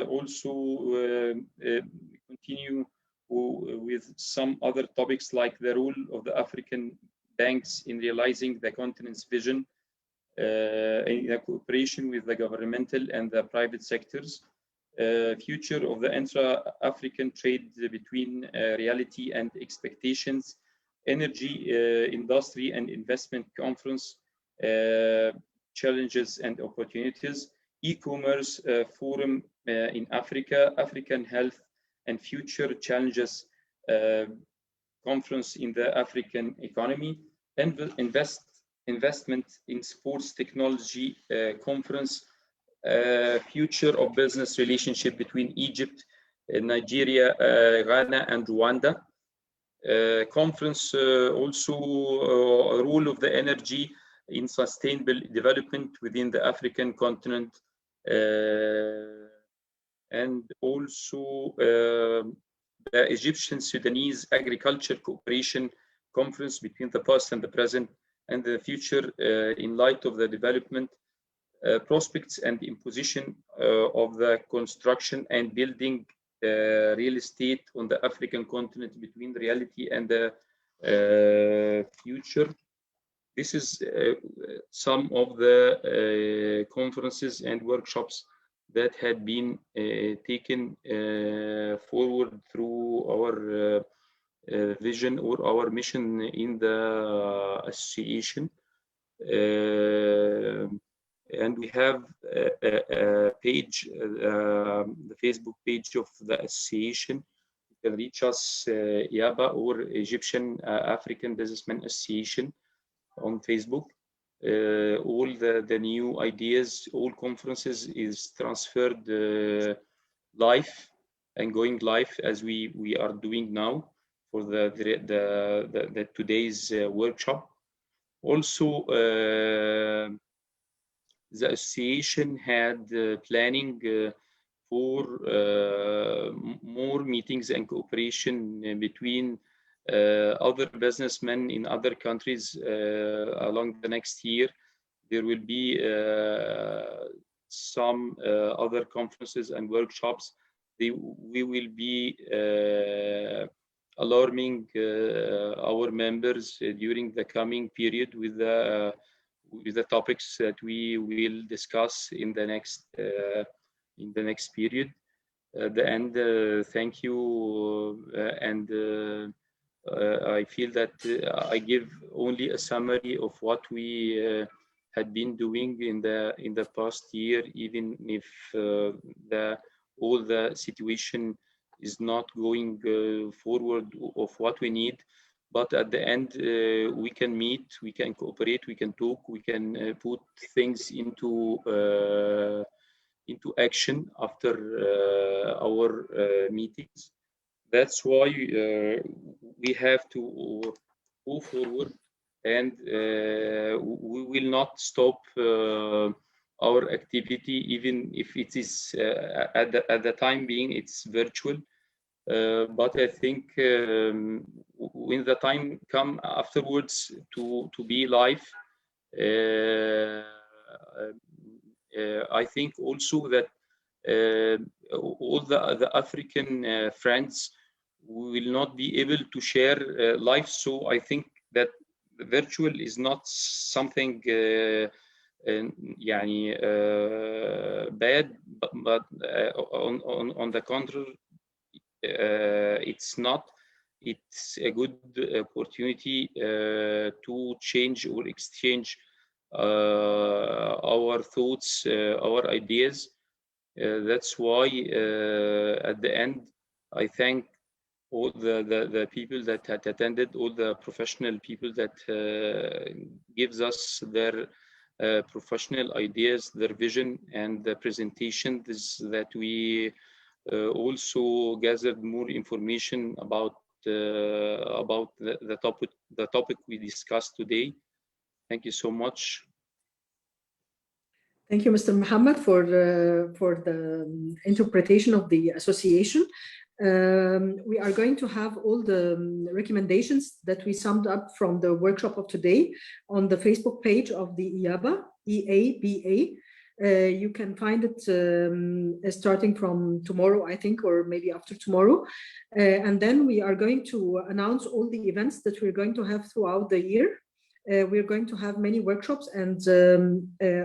also continue with some other topics like the role of the African banks in realizing the continent's vision in cooperation with the governmental and the private sectors, future of the intra-African trade between reality and expectations, energy, industry and investment conference, challenges and opportunities, e-commerce forum in Africa, African health and future challenges conference in the African economy, investment in sports technology conference, future of business relationship between Egypt, Nigeria, Ghana, and Rwanda. Conference also role of the energy in sustainable development within the African continent, and also the Egyptian Sudanese Agriculture Cooperation Conference between the past and the present and the future in light of the development prospects and imposition of the construction and building real estate on the African continent between reality and the future. This is some of the conferences and workshops that had been taken forward through our vision or our mission in the association. And we have a page, the Facebook page of the association. You can reach us, IABA or Egyptian African Businessmen Association on Facebook. All the new ideas, all conferences is transferred live and going live as we are doing now for the today's workshop. Also, the association had planning for more meetings and cooperation between other businessmen in other countries along the next year. There will be some other conferences and workshops. We will be alarming our members during the coming period with the topics that we will discuss in the next period. At the end, thank you, and I feel that I give only a summary of what we had been doing in the past year, even if all the situation is not going forward of what we need. But at the end, we can meet, we can cooperate, we can talk, we can put things into action after our meetings. That's why we have to go forward, and we will not stop our activity, even if it is at the time being it's virtual. But I think when the time come afterwards to be live, I think also that all the African friends will not be able to share live. So I think that virtual is not something bad, but on the contrary, it's not. It's a good opportunity to change or exchange our thoughts, our ideas. That's why at the end, I thank all the people that had attended, all the professional people that gives us their professional ideas, their vision, and the presentations that we also gathered more information about the topic we discussed today. Thank you so much. Thank you, Mr. Muhammad, for the interpretation of the association. We are going to have all the recommendations that we summed up from the workshop of today on the Facebook page of the IABA, EABA. You can find it starting from tomorrow, I think, or maybe after tomorrow. And then we are going to announce all the events that we're going to have throughout the year. We're going to have many workshops and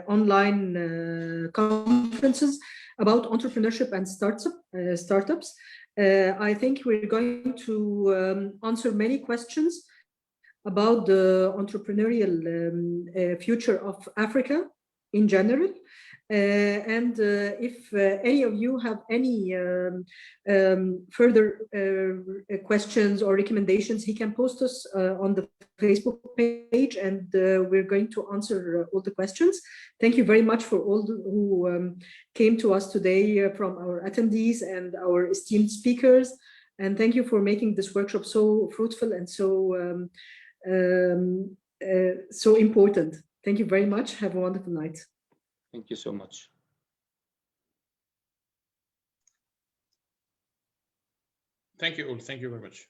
online conferences about entrepreneurship and startups. I think we're going to answer many questions about the entrepreneurial future of Africa in general. And if any of you have any further questions or recommendations, he can post us on the Facebook page, and we're going to answer all the questions. Thank you very much for all who came to us today from our attendees and our esteemed speakers. And thank you for making this workshop so fruitful and so important. Thank you very much. Have a wonderful night. Thank you so much. Thank you all. Thank you very much.